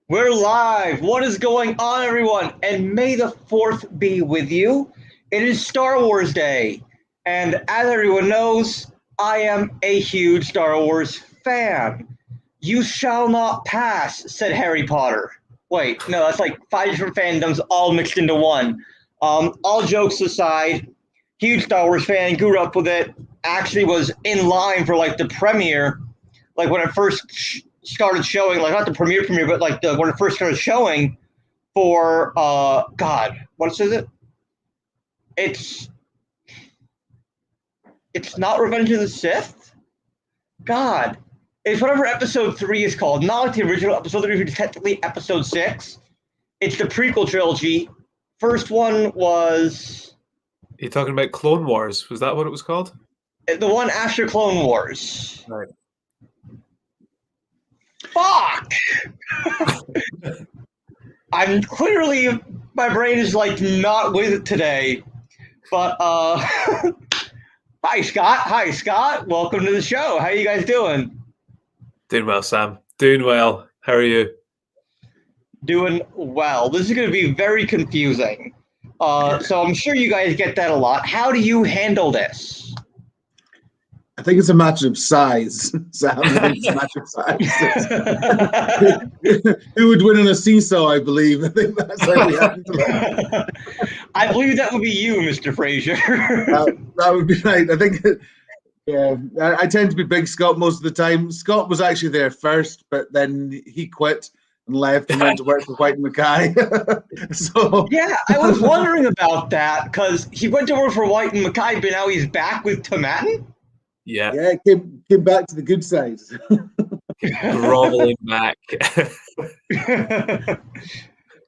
We're live. What is going on, everyone? And may the 4th be with you. It is Star Wars Day. And as everyone knows, I am a huge Star Wars fan. You shall not pass, said Harry Potter. Wait, no, that's like 5 different fandoms all mixed into one. All jokes aside, huge Star Wars fan, grew up with it, actually was in line for like the premiere, like when it first started showing, like not the premiere, but like when it first started showing for God, what is it? It's not Revenge of the Sith. God, it's whatever Episode 3 is called. Not like the original Episode 3, which is technically Episode 6. It's the prequel trilogy. First one was. You're talking about Clone Wars? Was that what it was called? The one after Clone Wars. Right. Fuck! I'm clearly, my brain is like not with it today. But hi Scott. Welcome to the show. How you guys doing? Doing well, Sam. Doing well. How are you? Doing well. This is going to be very confusing. So I'm sure you guys get that a lot. How do you handle this? I think it's a matter of size, Sam. I think it's a matter of size. Who would win in a seesaw, I believe. I think that's how we handle it. I believe that would be you, Mr. Fraser. That would be right. I think, yeah, I tend to be Big Scott most of the time. Scott was actually there first, but then he quit and left and went to work for White & Mackay. So yeah, I was wondering about that because he went to work for White & Mackay, but now he's back with Tomatin? Yeah, came back to the good side. Groveling back.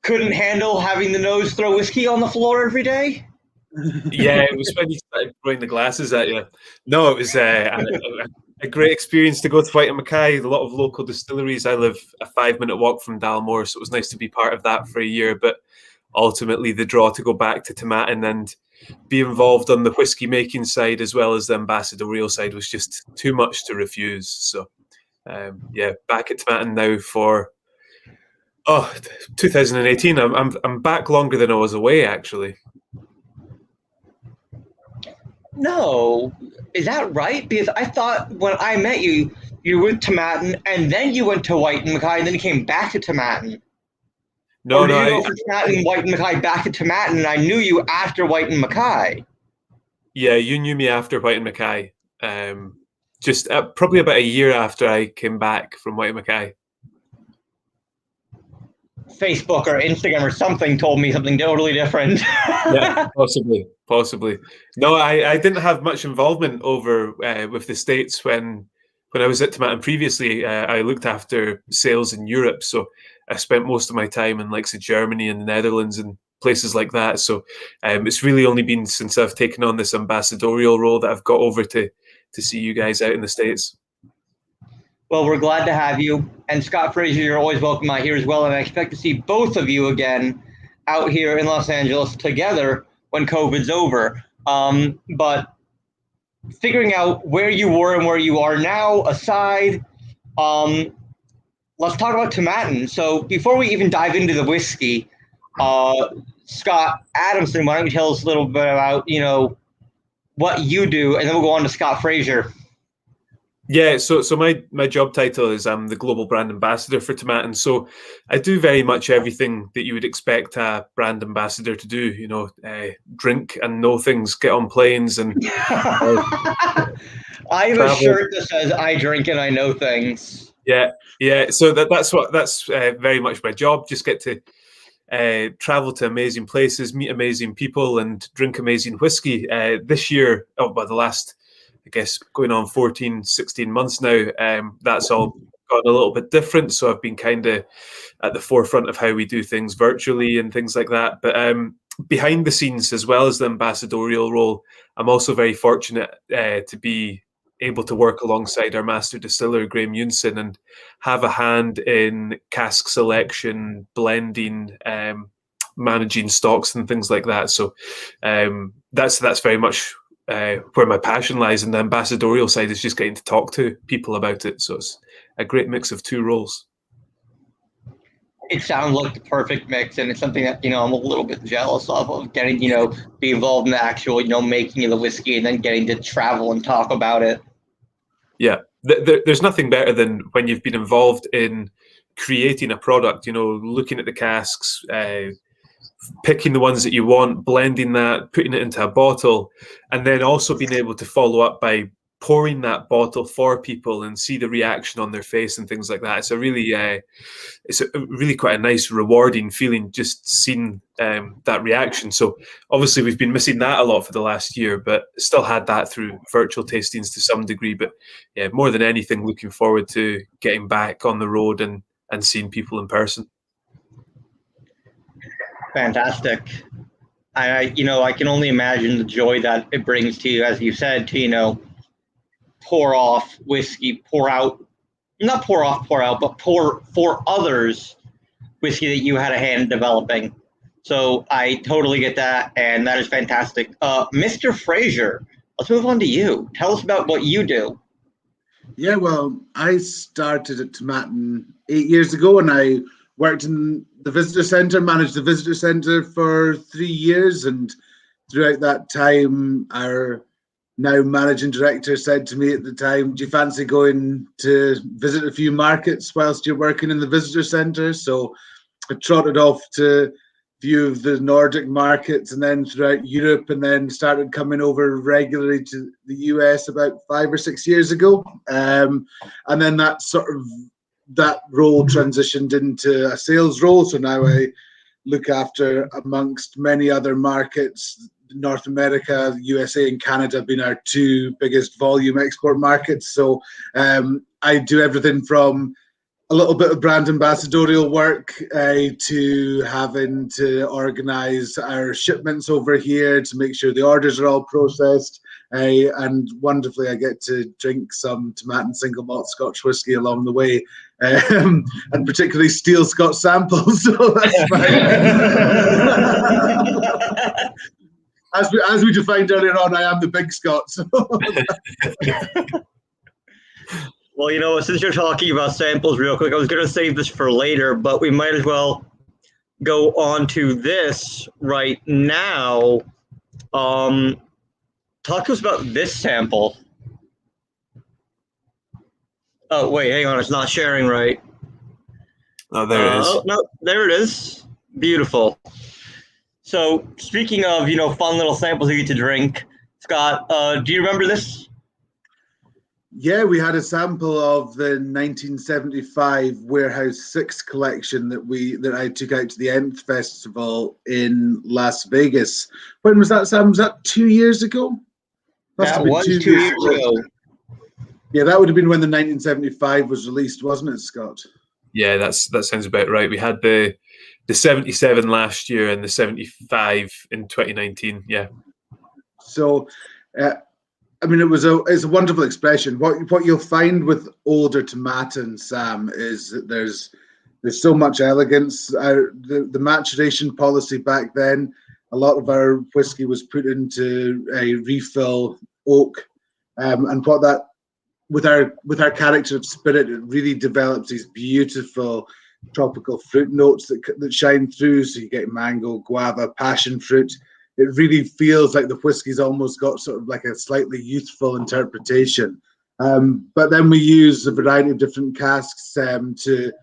Couldn't handle having the nose throw whiskey on the floor every day? Yeah, it was when he started throwing the glasses at you. No, it was a great experience to go to Fighting Mackay. A lot of local distilleries. I live a 5-minute walk from Dalmore, so it was nice to be part of that for a year. But ultimately, the draw to go back to Tomatin and be involved on the whiskey making side as well as the ambassadorial side was just too much to refuse. So, back at Tomatin now for 2018. I'm back longer than I was away, actually. No, is that right? Because I thought when I met you, you were with Tomatin, and then you went to White & Mackay, and then you came back to Tomatin. No, you go for Tomatin, White & Mackay, back to Tomatin, and I knew you after White & Mackay. Yeah, you knew me after White & Mackay. Just probably about a year after I came back from White & Mackay. Facebook or Instagram or something told me something totally different. Yeah, possibly. No, I didn't have much involvement over with the States when I was at Tomatin previously. I looked after sales in Europe, so I spent most of my time in likes of Germany and the Netherlands and places like that. So it's really only been since I've taken on this ambassadorial role that I've got over to see you guys out in the States. Well, we're glad to have you. And Scott Fraser, you're always welcome out here as well. And I expect to see both of you again out here in Los Angeles together when COVID's over. But figuring out where you were and where you are now aside, let's talk about Tomatin. So before we even dive into the whiskey, Scott Adamson, why don't you tell us a little bit about, what you do, and then we'll go on to Scott Fraser. Yeah, so my job title is I'm the global brand ambassador for Tomatin. So I do very much everything that you would expect a brand ambassador to do. Drink and know things, get on planes, and I have travel. A shirt that says "I drink and I know things." Yeah. So that's very much my job. Just get to travel to amazing places, meet amazing people, and drink amazing whiskey. This year, the last, I guess, going on 14, 16 months now, that's all gone a little bit different. So I've been kind of at the forefront of how we do things virtually and things like that. But behind the scenes, as well as the ambassadorial role, I'm also very fortunate to be able to work alongside our master distiller, Graham Unson, and have a hand in cask selection, blending, managing stocks and things like that. So that's very much where my passion lies, and the ambassadorial side is just getting to talk to people about it. So it's a great mix of two roles. It sounds like the perfect mix, and it's something that I'm a little bit jealous of getting be involved in the actual making of the whiskey, and then getting to travel and talk about it. Yeah, there's nothing better than when you've been involved in creating a product. Looking at the casks, picking the ones that you want, blending that, putting it into a bottle, and then also being able to follow up by pouring that bottle for people and see the reaction on their face and things like that. It's really quite a nice, rewarding feeling just seeing that reaction. So obviously we've been missing that a lot for the last year, but still had that through virtual tastings to some degree. But yeah, more than anything, looking forward to getting back on the road and seeing people in person. Fantastic. I can only imagine the joy that it brings to you, as you said, to pour off whiskey, not pour off, pour out, but pour for others whiskey that you had a hand in developing. So I totally get that, and that is fantastic. Mr. Fraser, let's move on to you. Tell us about what you do. Yeah, well, I started at Tomatin 8 years ago, and I worked in the visitor centre, managed the visitor centre for 3 years, and throughout that time, our now managing director said to me at the time, "Do you fancy going to visit a few markets whilst you're working in the visitor centre?" So I trotted off to a few of the Nordic markets and then throughout Europe, and then started coming over regularly to the US about 5 or 6 years ago. And then that role transitioned into a sales role. So now I look after, amongst many other markets, North America, USA and Canada being our two biggest volume export markets. So I do everything from a little bit of brand ambassadorial work to having to organize our shipments over here to make sure the orders are all processed. And wonderfully, I get to drink some Tomatin single malt Scotch whisky along the way, and particularly steal Scotch samples. So that's fine. As we defined earlier on, I am the big Scot. So. Well, since you're talking about samples real quick, I was going to save this for later, but we might as well go on to this right now. Talk to us about this sample. Oh, wait, hang on. It's not sharing right. Oh, there it is. Oh, no, there it is. Beautiful. So, speaking of, fun little samples you get to drink, Scott, do you remember this? Yeah, we had a sample of the 1975 Warehouse 6 collection that I took out to the Nth Festival in Las Vegas. When was that, Sam? Was that 2 years ago? That was 2 years ago. Yeah, that would have been when the 1975 was released, wasn't it, Scott? Yeah, that sounds about right. We had the 77 last year and the 75 in 2019. Yeah. So, it's a wonderful expression. What you'll find with older Tomatin, Sam, is that there's so much elegance. The maturation policy back then, a lot of our whiskey was put into a refill oak, and what that with our character of spirit, it really develops these beautiful tropical fruit notes that shine through. So you get mango, guava, passion fruit. It really feels like the whiskey's almost got sort of like a slightly youthful interpretation. But then we use a variety of different casks to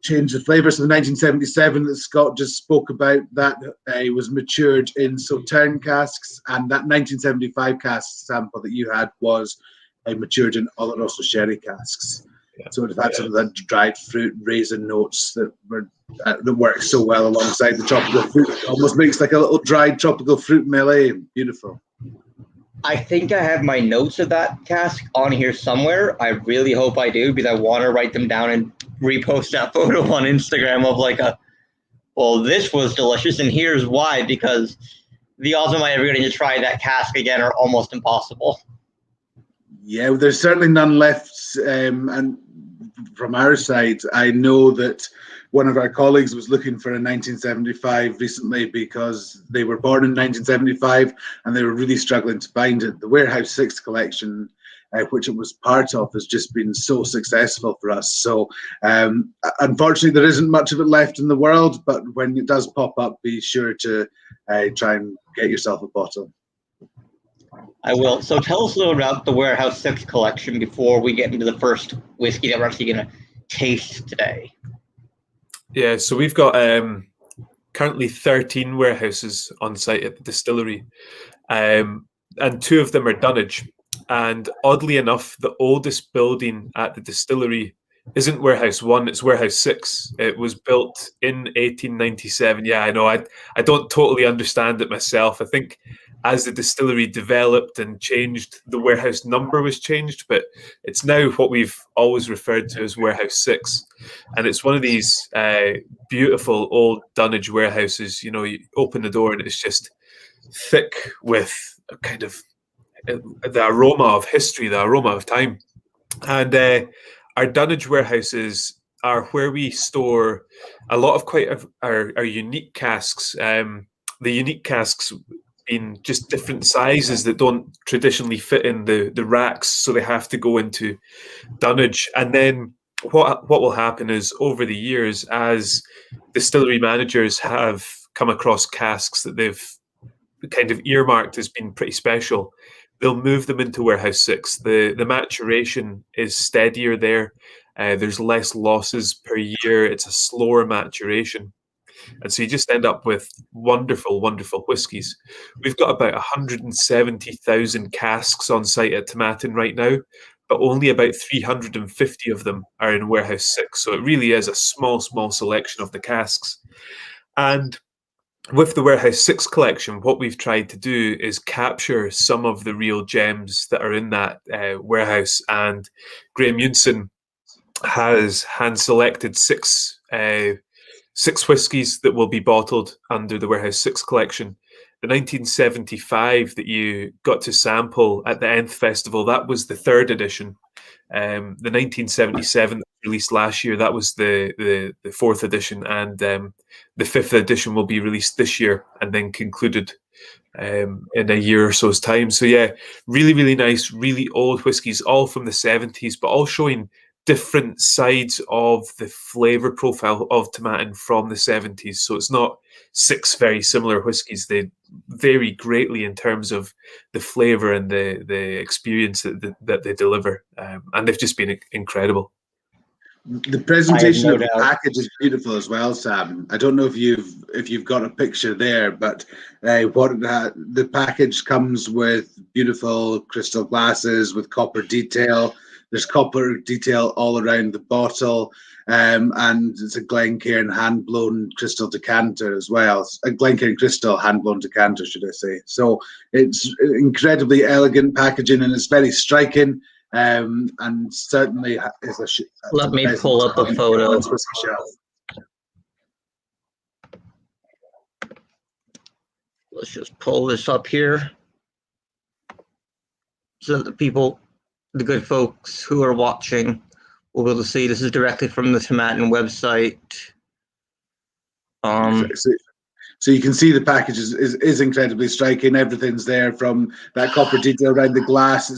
change the flavour. So the 1977 that Scott just spoke about, that was matured in Sauterne casks, and that 1975 cask sample that you had was matured in Oloroso sherry casks. Yeah. So it had some of that dried fruit, raisin notes that work so well alongside the tropical fruit. It almost makes like a little dried tropical fruit melee. Beautiful. I think I have my notes of that cask on here somewhere. I really hope I do, because I want to write them down and repost that photo on Instagram of well, this was delicious, and here's why, because the odds of my ever getting to try that cask again are almost impossible. Yeah, there's certainly none left. And from our side, I know that one of our colleagues was looking for a 1975 recently because they were born in 1975 and they were really struggling to find it. The Warehouse 6 collection which it was part of, has just been so successful for us. So unfortunately, there isn't much of it left in the world, but when it does pop up, be sure to try and get yourself a bottle. I will. So tell us a little about the Warehouse 6 collection before we get into the first whiskey that we're actually going to taste today. Yeah, so we've got currently 13 warehouses on site at the distillery, and 2 of them are dunnage. And oddly enough, the oldest building at the distillery isn't Warehouse 1, it's Warehouse 6. It was built in 1897. Yeah, I know. I don't totally understand it myself. I think as the distillery developed and changed, the warehouse number was changed, but it's now what we've always referred to as Warehouse 6. And it's one of these beautiful old dunnage warehouses. You know, you open the door and it's just thick with a kind of the aroma of history, the aroma of time. And our dunnage warehouses are where we store a lot of our unique casks. The unique casks in just different sizes that don't traditionally fit in the racks, so they have to go into dunnage. And then what will happen is, over the years, as distillery managers have come across casks that they've kind of earmarked as being pretty special, they'll move them into Warehouse 6. The maturation is steadier there. There's less losses per year. It's a slower maturation. And so you just end up with wonderful, wonderful whiskies. We've got about 170,000 casks on site at Tomatin right now, but only about 350 of them are in Warehouse 6. So it really is a small, small selection of the casks. And with the Warehouse 6 collection, what we've tried to do is capture some of the real gems that are in that warehouse. And Graham Unson has hand-selected six whiskies that will be bottled under the Warehouse 6 collection. The 1975 that you got to sample at the Nth Festival, that was the 3rd edition. The 1977 that was released last year, that was the 4th edition. And the 5th edition will be released this year and then concluded in a year or so's time. So yeah, really, really nice, really old whiskies, all from the 70s, but all showing different sides of the flavor profile of Tomatin from the 70s. So it's not 6 very similar whiskies. They vary greatly in terms of the flavor and the experience that they deliver. And they've just been incredible. The presentation of the package is beautiful as well, Sam. I don't know if you've got a picture there, but the package comes with beautiful crystal glasses with copper detail. There's copper detail all around the bottle, and it's a Glencairn hand-blown crystal decanter as well. A Glencairn crystal hand-blown decanter, should I say. So it's incredibly elegant packaging, and it's very striking, and certainly is a... Let me pull up a photo. Let's just pull this up here so that the good folks who are watching will be able to see. This is directly from the Tomatin website. So you can see the package is incredibly striking. Everything's there, from that copper detail around the glass.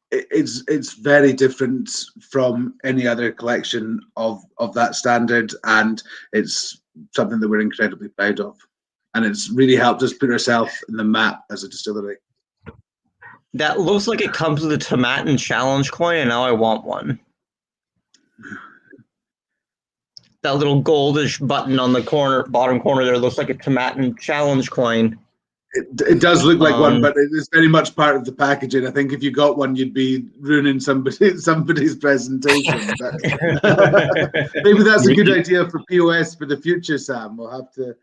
It's very different from any other collection of that standard, and it's something that we're incredibly proud of. And it's really helped us put ourselves in the map as a distillery. That looks like it comes with a Tomatin challenge coin, and now I want one. That little goldish button on the bottom corner there looks like a Tomatin challenge coin. It does look like one, but it is very much part of the packaging. I think if you got one, you'd be ruining somebody's presentation. But maybe that's a good idea for POS for the future, Sam. We'll have to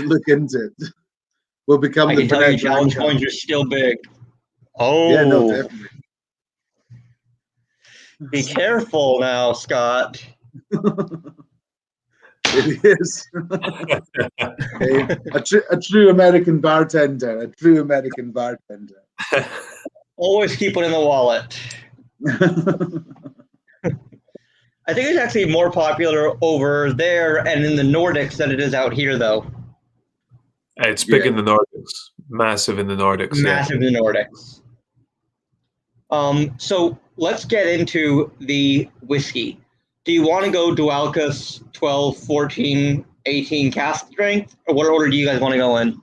look into it. We'll become the challenge coins are still big. Oh, yeah, no, definitely. Be careful now, Scott. It is. Okay. A true American bartender. A true American bartender. Always keep it in the wallet. I think it's actually more popular over there and in the Nordics than it is out here, though. It's big in the Nordics. Massive in the Nordics. Massive in the Nordics. So let's get into the whiskey. Do you want to go Dualcus 12, 14, 18 cask strength? Or what order do you guys want to go in?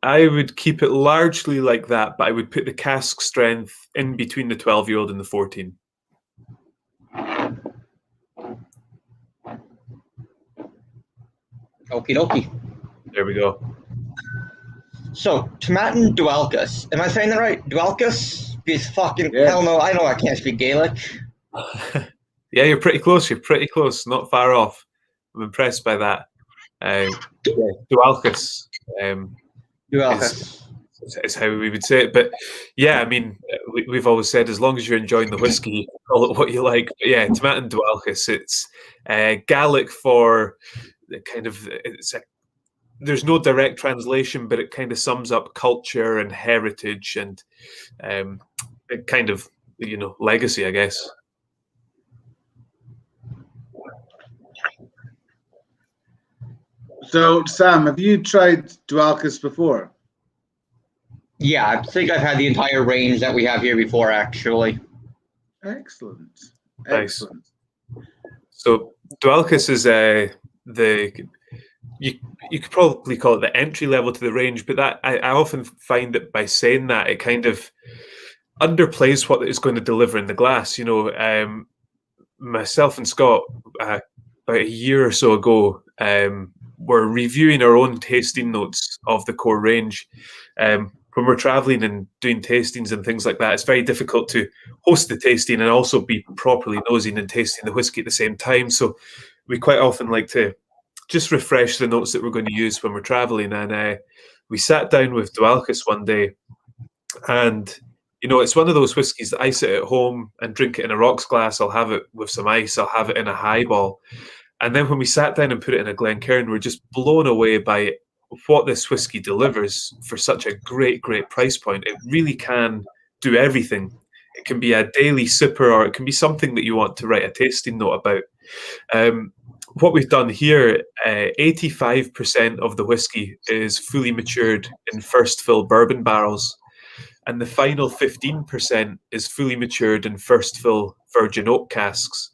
I would keep it largely like that, but I would put the cask strength in between the 12-year-old and the 14. Okie dokie. There we go. So, Tomatin Dualcus. Am I saying that right? Dualcus? This fucking Yeah. hell no, I know I can't speak Gaelic. Yeah, you're pretty close. You're pretty close. Not far off. I'm impressed by that. Dualcus. Dualcus. Is how we would say it. But yeah, I mean, we've always said as long as you're enjoying the whiskey, you can call it what you like. But yeah, Tomatin Dualcus. It's Gaelic for the kind of there's no direct translation, but it kind of sums up culture and heritage and it kind of legacy, I guess. So, Sam, have you tried Dualcus before? Yeah, I think I've had the entire range that we have here before, actually. Excellent. Nice. Excellent. So Dualcus is you could probably call it the entry level to the range, but that I often find that by saying that it kind of underplays what it's going to deliver in the glass. Myself and Scott about a year or so ago were reviewing our own tasting notes of the core range. When we're traveling and doing tastings and things like that, it's very difficult to host the tasting and also be properly nosing and tasting the whiskey at the same time. So we quite often like to just refresh the notes that we're going to use when we're traveling. And we sat down with Dualcus one day, and it's one of those whiskies that I sit at home and drink it in a rocks glass. I'll have it with some ice. I'll have it in a highball. And then when we sat down and put it in a Glencairn, we're just blown away by what this whiskey delivers for such a great, great price point. It really can do everything. It can be a daily sipper, or it can be something that you want to write a tasting note about. What we've done here, 85% of the whiskey is fully matured in first fill bourbon barrels, and the final 15% is fully matured in first fill virgin oak casks.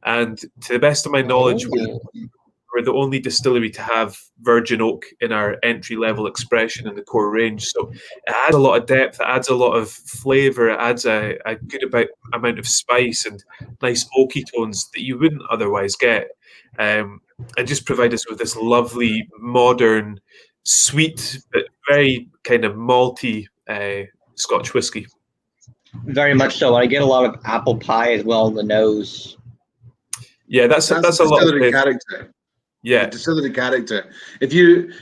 And to the best of my knowledge, we're the only distillery to have virgin oak in our entry-level expression in the core range. So it adds a lot of depth, it adds a lot of flavour, it adds a good amount of spice and nice oaky tones that you wouldn't otherwise get. And just provide us with this lovely, modern, sweet, but very kind of malty Scotch whiskey. Very much so. I get a lot of apple pie as well in the nose. Yeah, that's a lot of character. Yeah, the distillery character. If you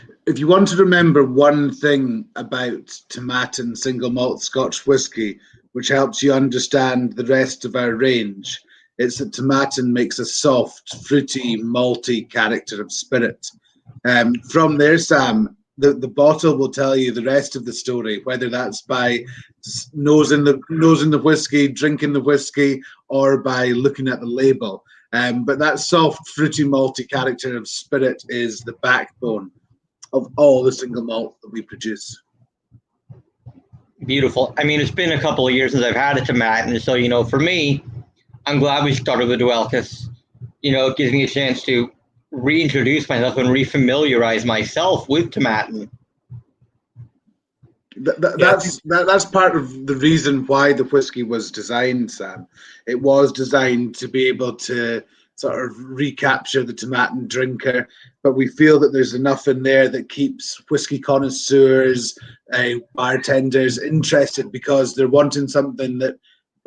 want to remember one thing about Tomatin single malt Scotch whiskey, which helps you understand the rest of our range, it's that Tomatin makes a soft, fruity, malty character of spirit. From there, Sam, the bottle will tell you the rest of the story, whether that's by nosing the whiskey, drinking the whiskey, or by looking at the label. But that soft, fruity, malty character of spirit is the backbone of all the single malt that we produce. Beautiful. I mean, it's been a couple of years since I've had a Tomatin, so for me, I'm glad we started with Dualcus. It gives me a chance to reintroduce myself and refamiliarize myself with Tomatin. That's part of the reason why the whiskey was designed, Sam. It was designed to be able to sort of recapture the Tomatin drinker, but we feel that there's enough in there that keeps whiskey connoisseurs, bartenders interested, because they're wanting something that,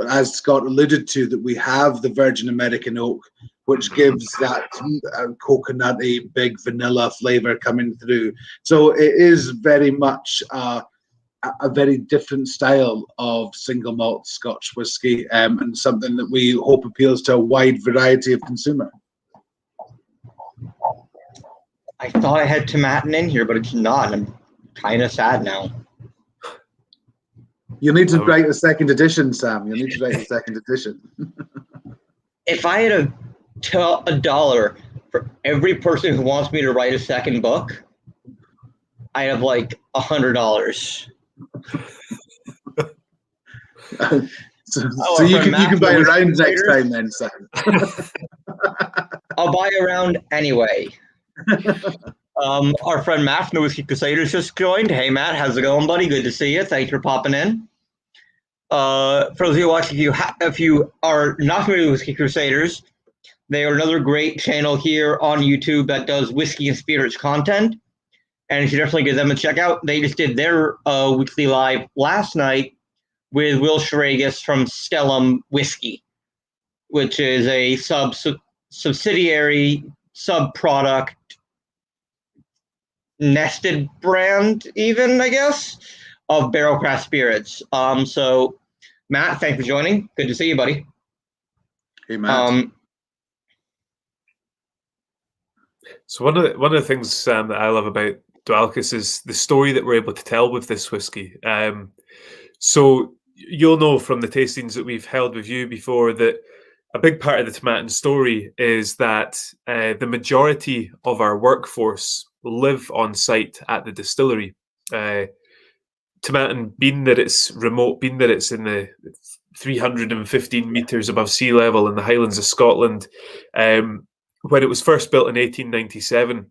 as Scott alluded to, that we have the virgin American oak, which gives that coconutty, big vanilla flavor coming through. So it is very much a very different style of single malt Scotch whiskey, and something that we hope appeals to a wide variety of consumer. I thought I had Tomatin in here, but it's not. I'm kind of sad now. You need to write a second edition, Sam. You need to write a second edition. If I had $1 for every person who wants me to write a second book, I have like $100. So you can buy a round next time then, Sam. I'll buy a round anyway. Our friend Matt from the Whiskey Crusaders just joined. Hey Matt, how's it going, buddy? Good to see you. Thanks for popping in. For those of you watching, if you are not familiar with Whiskey Crusaders, they are another great channel here on YouTube that does whiskey and spirits content, and you should definitely give them a check out. They just did their weekly live last night with Will Schragus from Stellum Whiskey, which is a subsidiary sub-product nested brand, even, I guess, of Barrel Craft Spirits. So, Matt, thanks for joining. Good to see you, buddy. Hey, Matt. So one of the things that I love about Dualkis is the story that we're able to tell with this whiskey. So you'll know from the tastings that we've held with you before that a big part of the Tomatin story is that the majority of our workforce live on site at the distillery. Tomatin, being that it's remote, being that it's in the 315 metres above sea level in the Highlands of Scotland, when it was first built in 1897,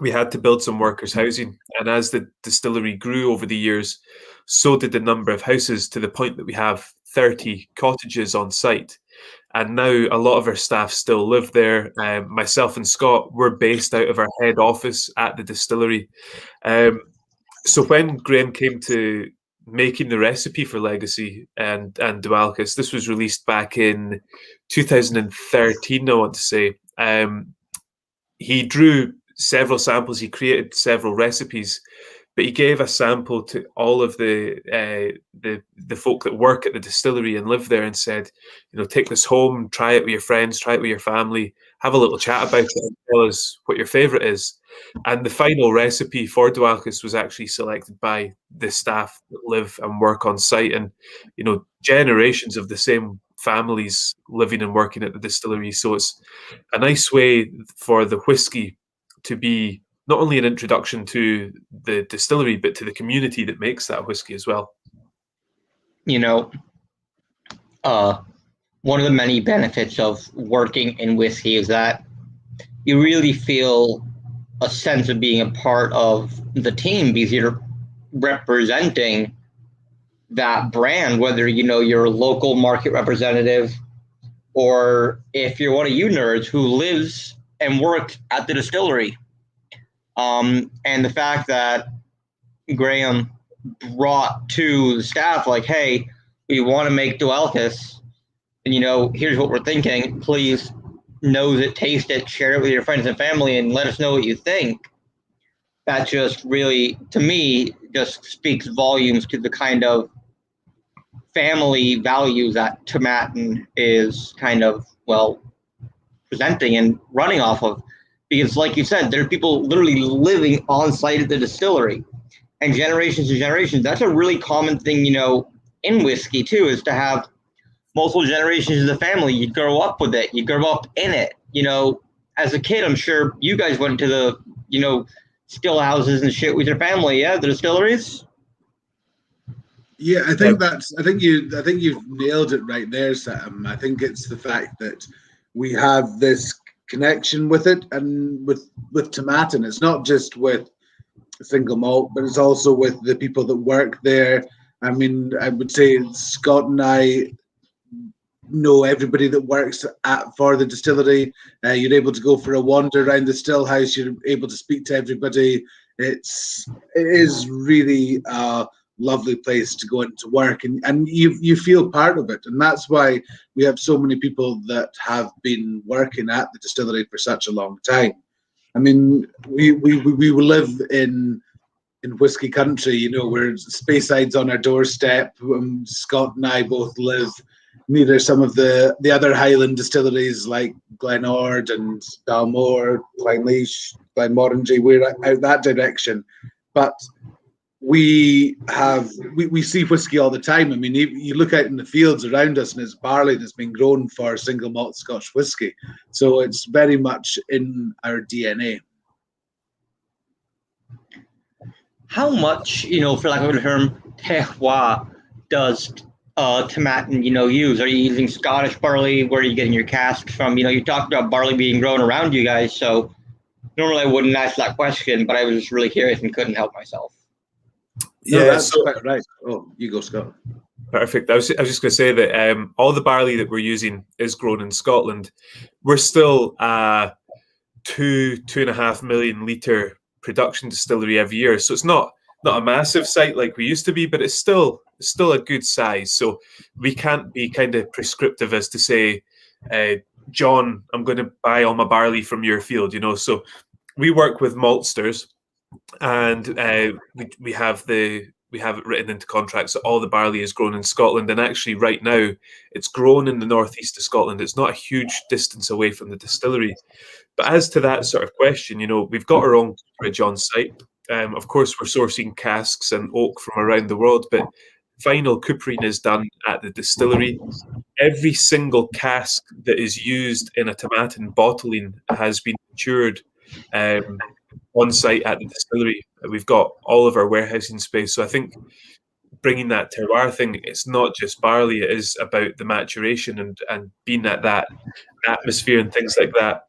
we had to build some workers' housing. And as the distillery grew over the years, so did the number of houses, to the point that we have 30 cottages on site. And now a lot of our staff still live there. Myself and Scott, we're based out of our head office at the distillery. So when Graham came to making the recipe for Legacy and Dualkis, this was released back in 2013, I want to say. He drew several samples, he created several recipes, but he gave a sample to all of the folk that work at the distillery and live there and said, take this home, try it with your friends, try it with your family, have a little chat about it and tell us what your favourite is. And the final recipe for Dualkis was actually selected by the staff that live and work on site, and generations of the same families living and working at the distillery. So it's a nice way for the whiskey to be not only an introduction to the distillery, but to the community that makes that whiskey as well. One of the many benefits of working in whiskey is that you really feel a sense of being a part of the team, because you're representing that brand, whether you're a local market representative or if you're one of you nerds who lives and works at the distillery. And the fact that Graham brought to the staff, like, hey, we want to make Dualkis, and here's what we're thinking. Please nose it, taste it, share it with your friends and family, and let us know what you think. That just really, to me, just speaks volumes to the kind of family values that Tomatin is kind of, presenting and running off of. Because like you said, there are people literally living on site at the distillery, and generations and generations. That's a really common thing, in whiskey too, is to have multiple generations of the family. You grow up with it. You grow up in it. As a kid, I'm sure you guys went to the, still houses and shit with your family. Yeah, the distilleries. Yeah, I think you've nailed it right there, Sam. I think it's the fact that we have this connection with it, and with Tomatin. It's not just with single malt, but it's also with the people that work there. I mean, I would say Scott and I know everybody that works for the distillery. You're able to go for a wander around the still house. You're able to speak to everybody. It is really a lovely place to go into work, and you feel part of it. And that's why we have so many people that have been working at the distillery for such a long time. I mean, we live in whiskey country, where Speyside's on our doorstep. Scott and I both live near some of the other Highland distilleries like Glenord and Dalmore, Glenleash, Glenmorangie. We're out that direction, but we see whiskey all the time. I mean, you look out in the fields around us, and it's barley that's been grown for single malt Scotch whiskey. So it's very much in our DNA. How much, for lack of a term, terroir does tomatin, use? Are you using Scottish barley? Where are you getting your casks from? You talked about barley being grown around you guys, so normally I wouldn't ask that question, but I was just really curious and couldn't help myself. No, that's quite right. Oh, you go, Scott. Perfect. I was just going to say that all the barley that we're using is grown in Scotland. We're still 2.5 million litre production distillery every year, so it's not a massive site like we used to be, but it's still a good size. So we can't be kind of prescriptive as to say, John, I'm going to buy all my barley from your field. So we work with maltsters, and we have it written into contracts that all the barley is grown in Scotland. And actually, right now, it's grown in the northeast of Scotland. It's not a huge distance away from the distillery. But as to that sort of question, we've got our own cooperage on site. Of course, we're sourcing casks and oak from around the world, but final coopering is done at the distillery. Every single cask that is used in a tomatin bottling has been matured on site at the distillery. We've got all of our warehousing space. So I think bringing that terroir thing, it's not just barley, it is about the maturation and being at that atmosphere and things like that.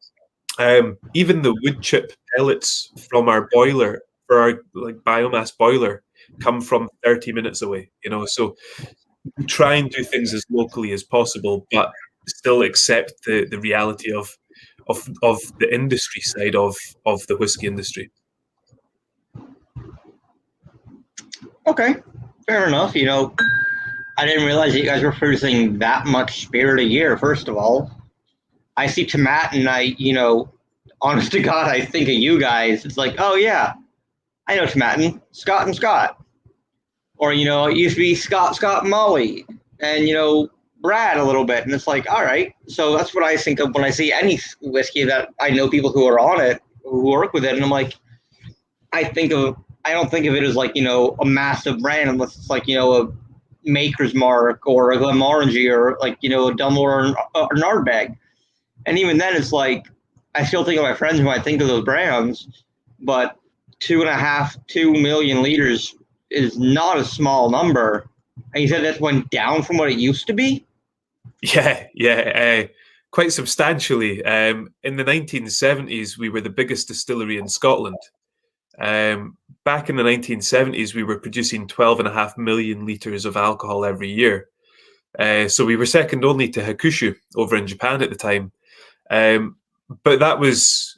Even the wood chip pellets from our boiler, for our biomass boiler, come from 30 minutes away. So we try and do things as locally as possible, but still accept the reality of the industry side of the whiskey industry. Okay, fair enough. I didn't realize that you guys were producing that much spirit a year, first of all. I see tomatin, honest to God, I think of you guys. It's like, oh yeah, I know tomatin, Scott and Scott. Or, it used to be Scott and Molly, and, Brad a little bit. And it's like, all right. So that's what I think of when I see any whiskey that I know people who are on it, who work with it. And I'm like, I don't think of it as like, a massive brand unless it's like, a Maker's Mark or a Glenmorangie or like, a Dunmore or Ardbeg. And even then it's like, I still think of my friends when I think of those brands, but 2 million liters is not a small number. And you said that went down from what it used to be? Yeah, quite substantially. In the 1970s, we were the biggest distillery in Scotland. Back in the 1970s, we were producing 12.5 million litres of alcohol every year. So we were second only to Hakushu over in Japan at the time. But that was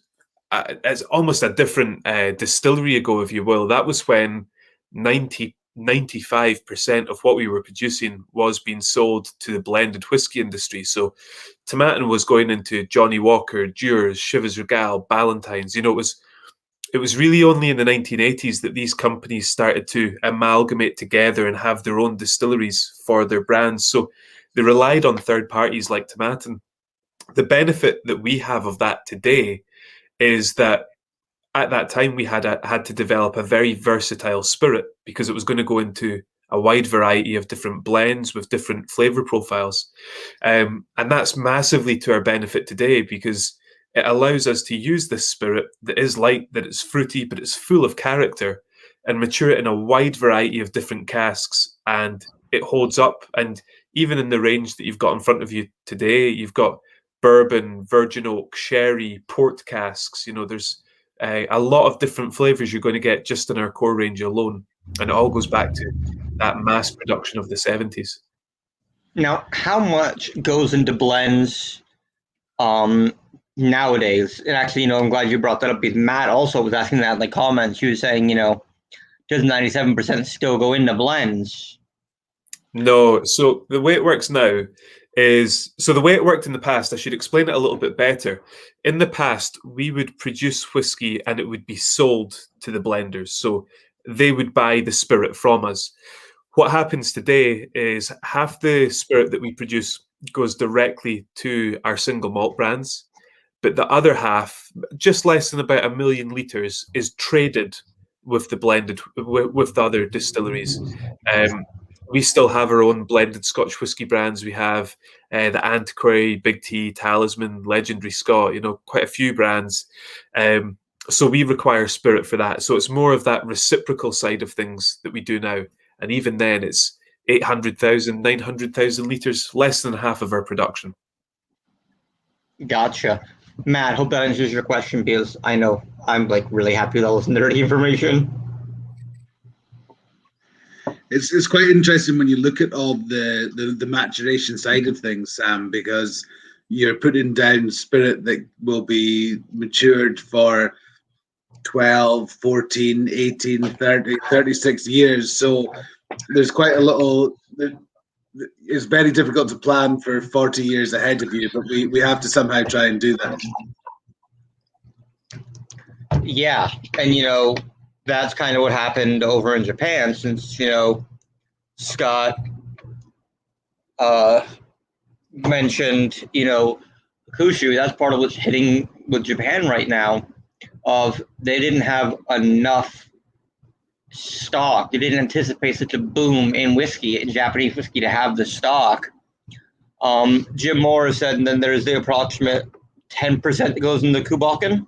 it's almost a different distillery ago, if you will. That was when 95% of what we were producing was being sold to the blended whiskey industry. So tomatin was going into Johnnie Walker, Jerez, Chivas Regal, Ballantine's. It was really only in the 1980s that these companies started to amalgamate together and have their own distilleries for their brands. So they relied on third parties like tomatin. The benefit that we have of that today is that at that time we had to develop a very versatile spirit because it was going to go into a wide variety of different blends with different flavor profiles. And that's massively to our benefit today because it allows us to use this spirit that is light, that it's fruity, but it's full of character, and mature it in a wide variety of different casks. And it holds up. And even in the range that you've got in front of you today, you've got bourbon, virgin oak, sherry, port casks. There's a lot of different flavors you're going to get just in our core range alone. And it all goes back to that mass production of the 70s. Now, how much goes into blends nowadays? And actually, I'm glad you brought that up because Matt also was asking that in the comments. He was saying, does 97% still go into blends? No. So the way it works now is, the way it worked in the past, I should explain it a little bit better. In the past, we would produce whiskey and it would be sold to the blenders. So they would buy the spirit from us. What happens today is half the spirit that we produce goes directly to our single malt brands, but the other half, just less than about 1 million litres, is traded with the blended, with the other distilleries. We still have our own blended Scotch whisky brands. We have the Antiquary, Big T, Talisman, Legendary Scott, quite a few brands. So we require spirit for that. So it's more of that reciprocal side of things that we do now. And even then, it's 800,000, 900,000 litres, less than half of our production. Gotcha. Matt, hope that answers your question, because I know I'm like really happy with all this nerdy information. It's quite interesting when you look at all the maturation side of things, Sam, because you're putting down spirit that will be matured for 12, 14, 18, 30, 36 years. So there's quite a little, it's very difficult to plan for 40 years ahead of you, but we have to somehow try and do that. Yeah, and that's kind of what happened over in Japan, since Scott mentioned Kushu. That's part of what's hitting with Japan right now. Of they didn't have enough stock. They didn't anticipate such a boom in whiskey, in Japanese whiskey, to have the stock. Jim Morris said, and then there's the approximate 10% that goes into Kuboken.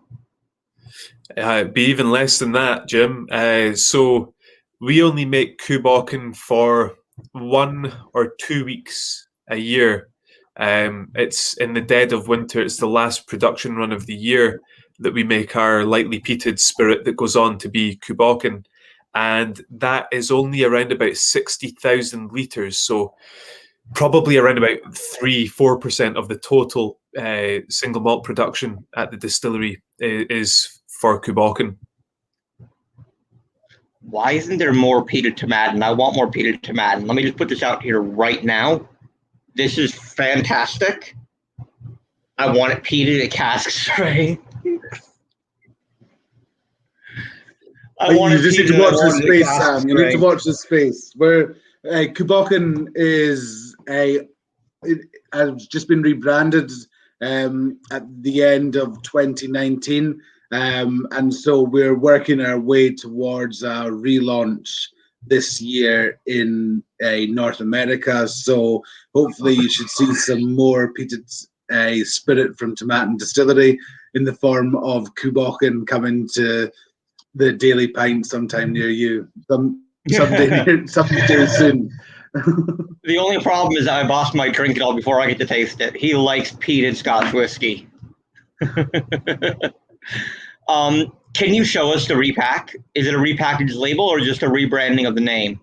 Be even less than that, Jim. So we only make Kuboken for 1 or 2 weeks a year. It's in the dead of winter. It's the last production run of the year that we make our lightly peated spirit that goes on to be Kuboken. And that is only around about 60,000 litres. So probably around about 3-4% of the total single malt production at the distillery is for Kuboken. Why isn't there more peated tomatin? I want more peated tomatin. Let me just put this out here right now. This is fantastic. I want it peated at cask strength. You just need to watch the space, Sam. You need to watch the space. Where Kuboken has just been rebranded at the end of 2019. And so we're working our way towards a relaunch this year in North America. So hopefully you should see some more peated spirit from Tomatin Distillery in the form of Kuboken coming to the Daily Pint sometime near you. Someday soon. The only problem is that my boss might drink it all before I get to taste it. He likes peated Scotch whiskey. Can you show us the repack? Is it a repackaged label or just a rebranding of the name?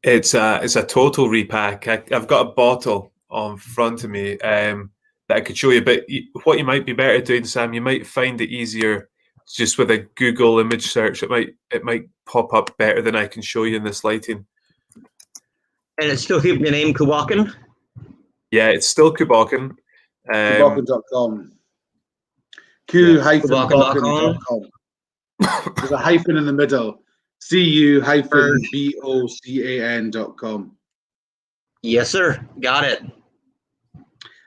It's a total repack. I've got a bottle on front of me that I could show you. But what you might be better doing, Sam, you might find it easier just with a Google image search. It might pop up better than I can show you in this lighting. And it's still keeping the name Kuboken? Yeah, it's still Kuboken. Kuboken.com. Q-Boken.com. There's a hyphen in the middle. CU-BOCAN.com. Yes, sir. Got it.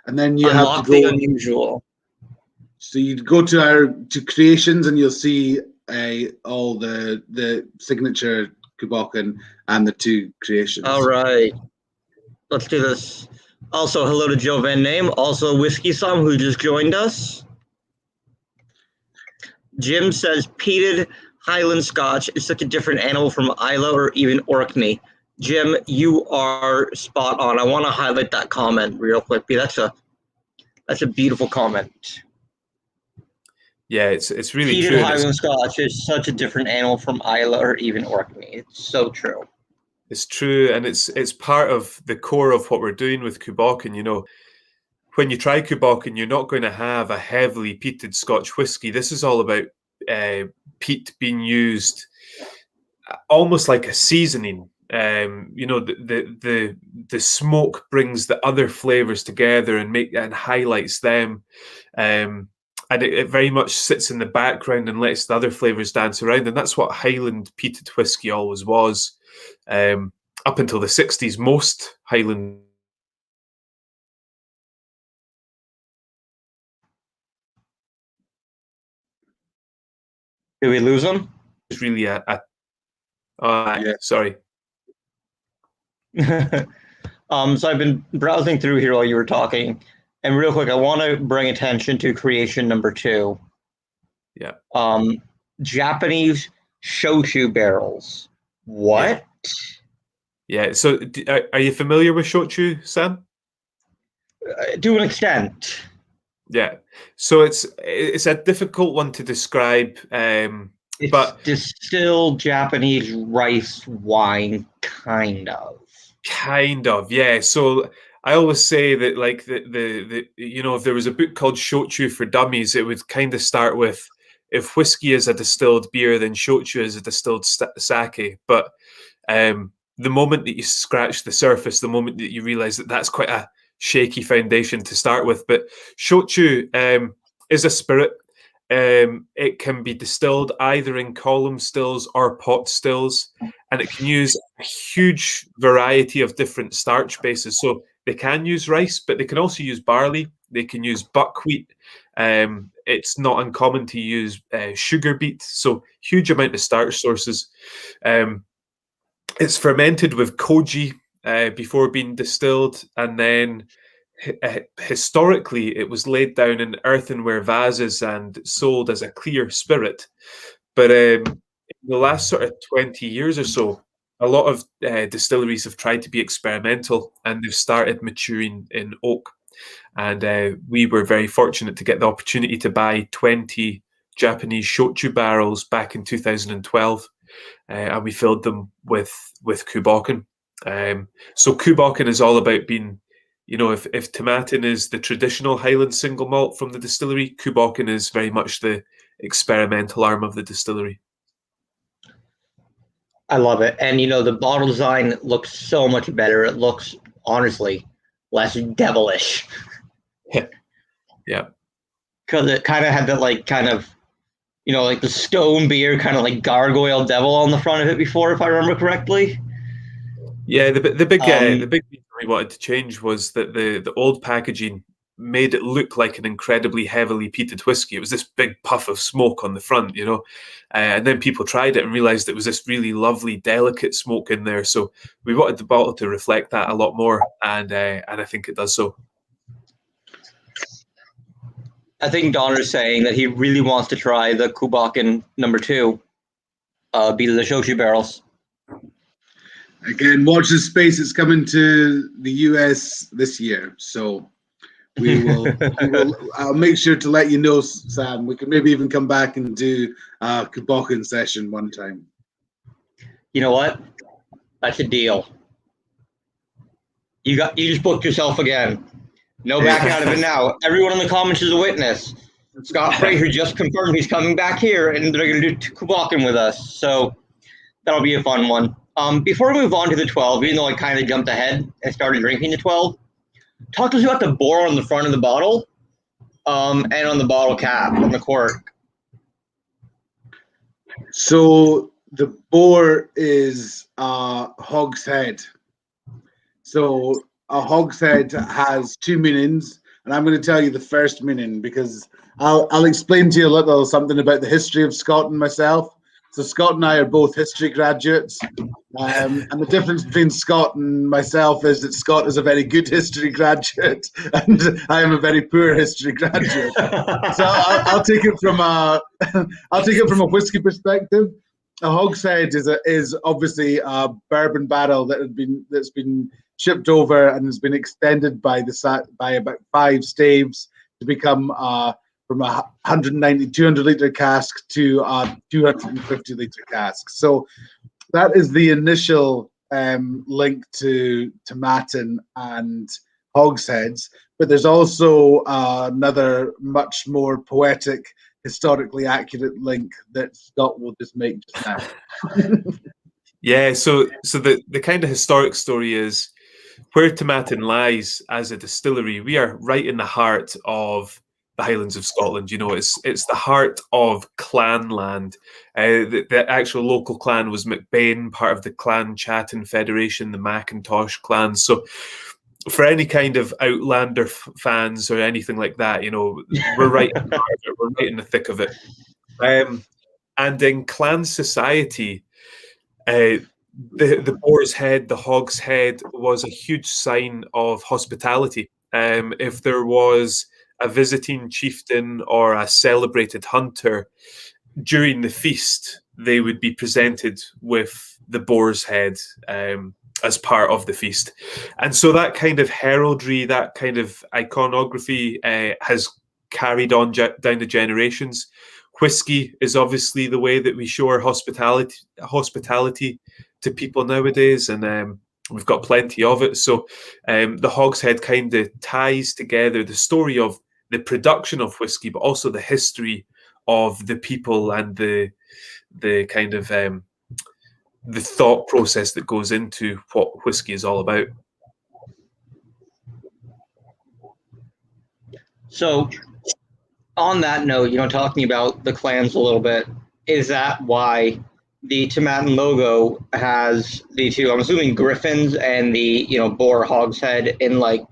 And then you Unlock have to go. The unusual. So you go to creations, and you'll see all the signature Kuboken and the 2 creations. All right. Let's do this. Also, hello to Joe Van Name, also Whiskey Som, who just joined us. Jim says, peated Highland Scotch is such a different animal from Islay or even Orkney. Jim, you are spot on. I want to highlight that comment real quick. That's a beautiful comment. Yeah, it's really peated true. Highland Scotch is such a different animal from Islay or even Orkney. It's so true. It's true, and it's part of the core of what we're doing with Kuboken. When you try Kuboken, you're not going to have a heavily peated Scotch whiskey. This is all about peat being used almost like a seasoning. The smoke brings the other flavors together and highlights them. And it very much sits in the background and lets the other flavors dance around. And that's what Highland peated whiskey always was. Up until the 60s, most Highland. Did we lose him? It's really yeah. Sorry. So I've been browsing through here while you were talking. And real quick, I want to bring attention to creation number 2. Yeah. Japanese shochu barrels. What? Yeah. So, are you familiar with shochu, Sam? To an extent. Yeah. So it's a difficult one to describe, It's but distilled Japanese rice wine, kind of. kind of, yeah. So I always say that, like, the if there was a book called Shochu for Dummies, it would kind of start with, if whiskey is a distilled beer, then shochu is a distilled sake. But the moment that you scratch the surface, the moment that you realize that that's quite a shaky foundation to start with. But shochu is a spirit. It can be distilled either in column stills or pot stills, and it can use a huge variety of different starch bases. So they can use rice, but they can also use barley. They can use buckwheat. It's not uncommon to use sugar beet. So huge amount of starch sources. It's fermented with koji before being distilled, and then historically it was laid down in earthenware vases and sold as a clear spirit. But in the last sort of 20 years or so, a lot of distilleries have tried to be experimental, and they've started maturing in oak. And we were very fortunate to get the opportunity to buy 20 Japanese shochu barrels back in 2012. And we filled them with Kuboken. So Kuboken is all about being, if Tomatin is the traditional Highland single malt from the distillery, Kuboken is very much the experimental arm of the distillery. I love it. And, the bottle design looks so much better. It looks, honestly, less devilish. Yeah. Because it kind of had that, like, like the stone beer kind of like gargoyle devil on the front of it before, if I remember correctly. Yeah, the big reason we wanted to change was that the old packaging made it look like an incredibly heavily peated whiskey. It was this big puff of smoke on the front, and then people tried it and realized it was this really lovely, delicate smoke in there. So we wanted the bottle to reflect that a lot more, and I think it does so. I think Donner's saying that he really wants to try the Kuboken number 2, be the shochu barrels. Again, watch this space. It's coming to the US this year, so we will. I'll make sure to let you know, Sam. We can maybe even come back and do a Kuboken session one time. You know what? That's a deal. You just booked yourself again. No backing out of it now. Everyone in the comments is a witness. Scott Fraser just confirmed he's coming back here, and they're going to do Kuboken with us. So that'll be a fun one. Before we move on to the 12, even though I kind of jumped ahead and started drinking the 12, talk to us about the bore on the front of the bottle and on the bottle cap, on the cork. So the bore is a hogshead. So a hogshead has 2 meanings, and I'm going to tell you the first meaning because I'll explain to you a little something about the history of Scott and myself. So Scott and I are both history graduates, and the difference between Scott and myself is that Scott is a very good history graduate, and I am a very poor history graduate. So I'll take it from a whiskey perspective. A hogshead is obviously a bourbon barrel that's been shipped over and has been extended by about 5 staves to become from a 190, 200-liter cask to a 250-liter cask. So that is the initial link to Tomatin and hogsheads. But there's also another much more poetic, historically accurate link that Scott will just make just now. Yeah, so the kind of historic story is where Tomatin lies as a distillery. We are right in the heart of the Highlands of Scotland. It's the heart of clan land. The actual local clan was MacBain, part of the Clan Chattan Federation, the Macintosh clan. So for any kind of Outlander fans or anything like that, we're right in the heart of it. We're right in the thick of it. And in clan society, the boar's head, the hog's head, was a huge sign of hospitality. If there was a visiting chieftain or a celebrated hunter during the feast, they would be presented with the boar's head. as part of the feast. And so that kind of heraldry, that kind of iconography has carried on down the generations. Whiskey is obviously the way that we show our hospitality to people nowadays, and we've got plenty of it. So the hogshead kind of ties together the story of the production of whiskey, but also the history of the people and the kind of the thought process that goes into what whiskey is all about. So on that note, talking about the clans a little bit, is that why the Tomatin logo has the two, I'm assuming, griffins and the, boar hogshead in like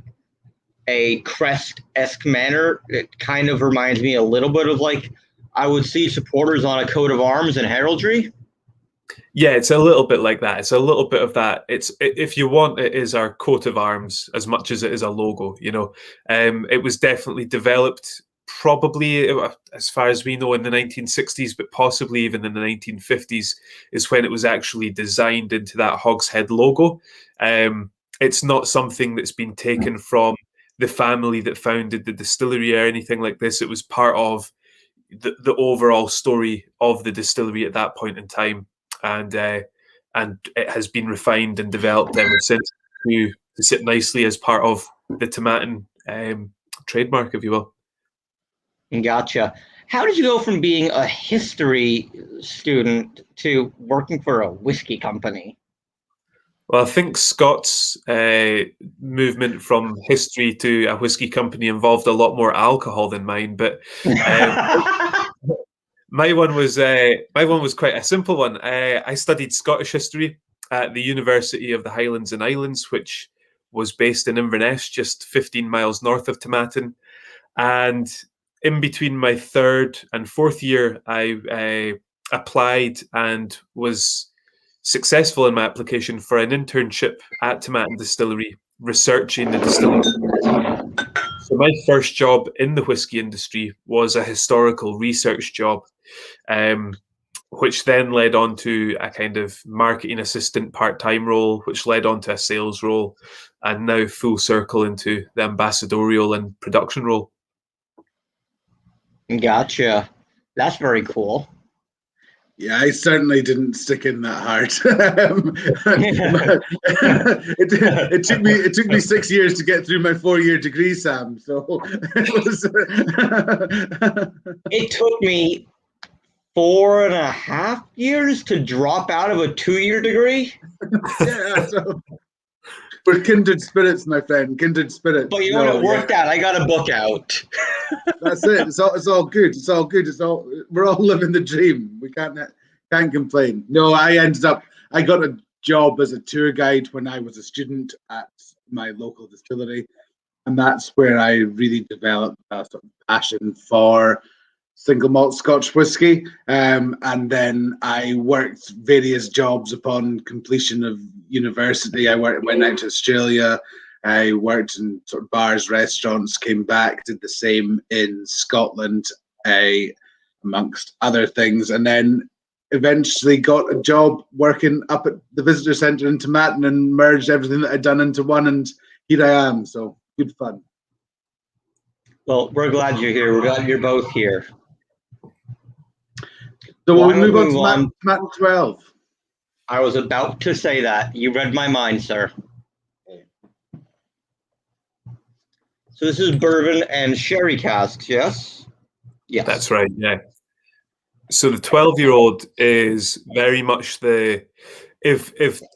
a crest-esque manner? It kind of reminds me a little bit of like I would see supporters on a coat of arms and heraldry. Yeah, it's a little bit like that. It's a little bit of that. It's, if you want, it is our coat of arms as much as it is a logo. It was definitely developed probably, as far as we know, in the 1960s, but possibly even in the 1950s is when it was actually designed into that hogshead logo. It's not something that's been taken from the family that founded the distillery or anything like this. It was part of the overall story of the distillery at that point in time. And it has been refined and developed ever since to sit nicely as part of the Tomatin trademark, if you will. Gotcha. How did you go from being a history student to working for a whiskey company? Well, I think Scott's movement from history to a whiskey company involved a lot more alcohol than mine, but my one was quite a simple one. I studied Scottish history at the University of the Highlands and Islands, which was based in Inverness, just 15 miles north of Tomatin. And in between my third and fourth year, I applied and was successful in my application for an internship at Tomatin Distillery, researching the distillery. So my first job in the whiskey industry was a historical research job, which then led on to a kind of marketing assistant part-time role, which led on to a sales role, and now full circle into the ambassadorial and production role. Gotcha. That's very cool. Yeah, I certainly didn't stick in that hard. It took me 6 years to get through my 4-year degree, Sam. So it took me 4.5 years to drop out of a 2-year degree. Yeah, so we're kindred spirits, my friend. Kindred spirits. But it worked out. I got a book out. That's it. It's all good. It's all good. We're all living the dream. We can't complain. No, I got a job as a tour guide when I was a student at my local distillery, and that's where I really developed a sort of passion for single malt Scotch whisky. And then I worked various jobs upon completion of university. Went out to Australia. I worked in sort of bars, restaurants, came back, did the same in Scotland, amongst other things, and then eventually got a job working up at the visitor centre in Tomatin and merged everything that I'd done into one, and here I am. So good fun. Well, we're glad you're here. We're glad you're both here. So we'll move on to Tomatin 12. I was about to say that. You read my mind, sir. So this is bourbon and sherry casks, yes? Yes. That's right, yeah. So the 12-year-old is very much if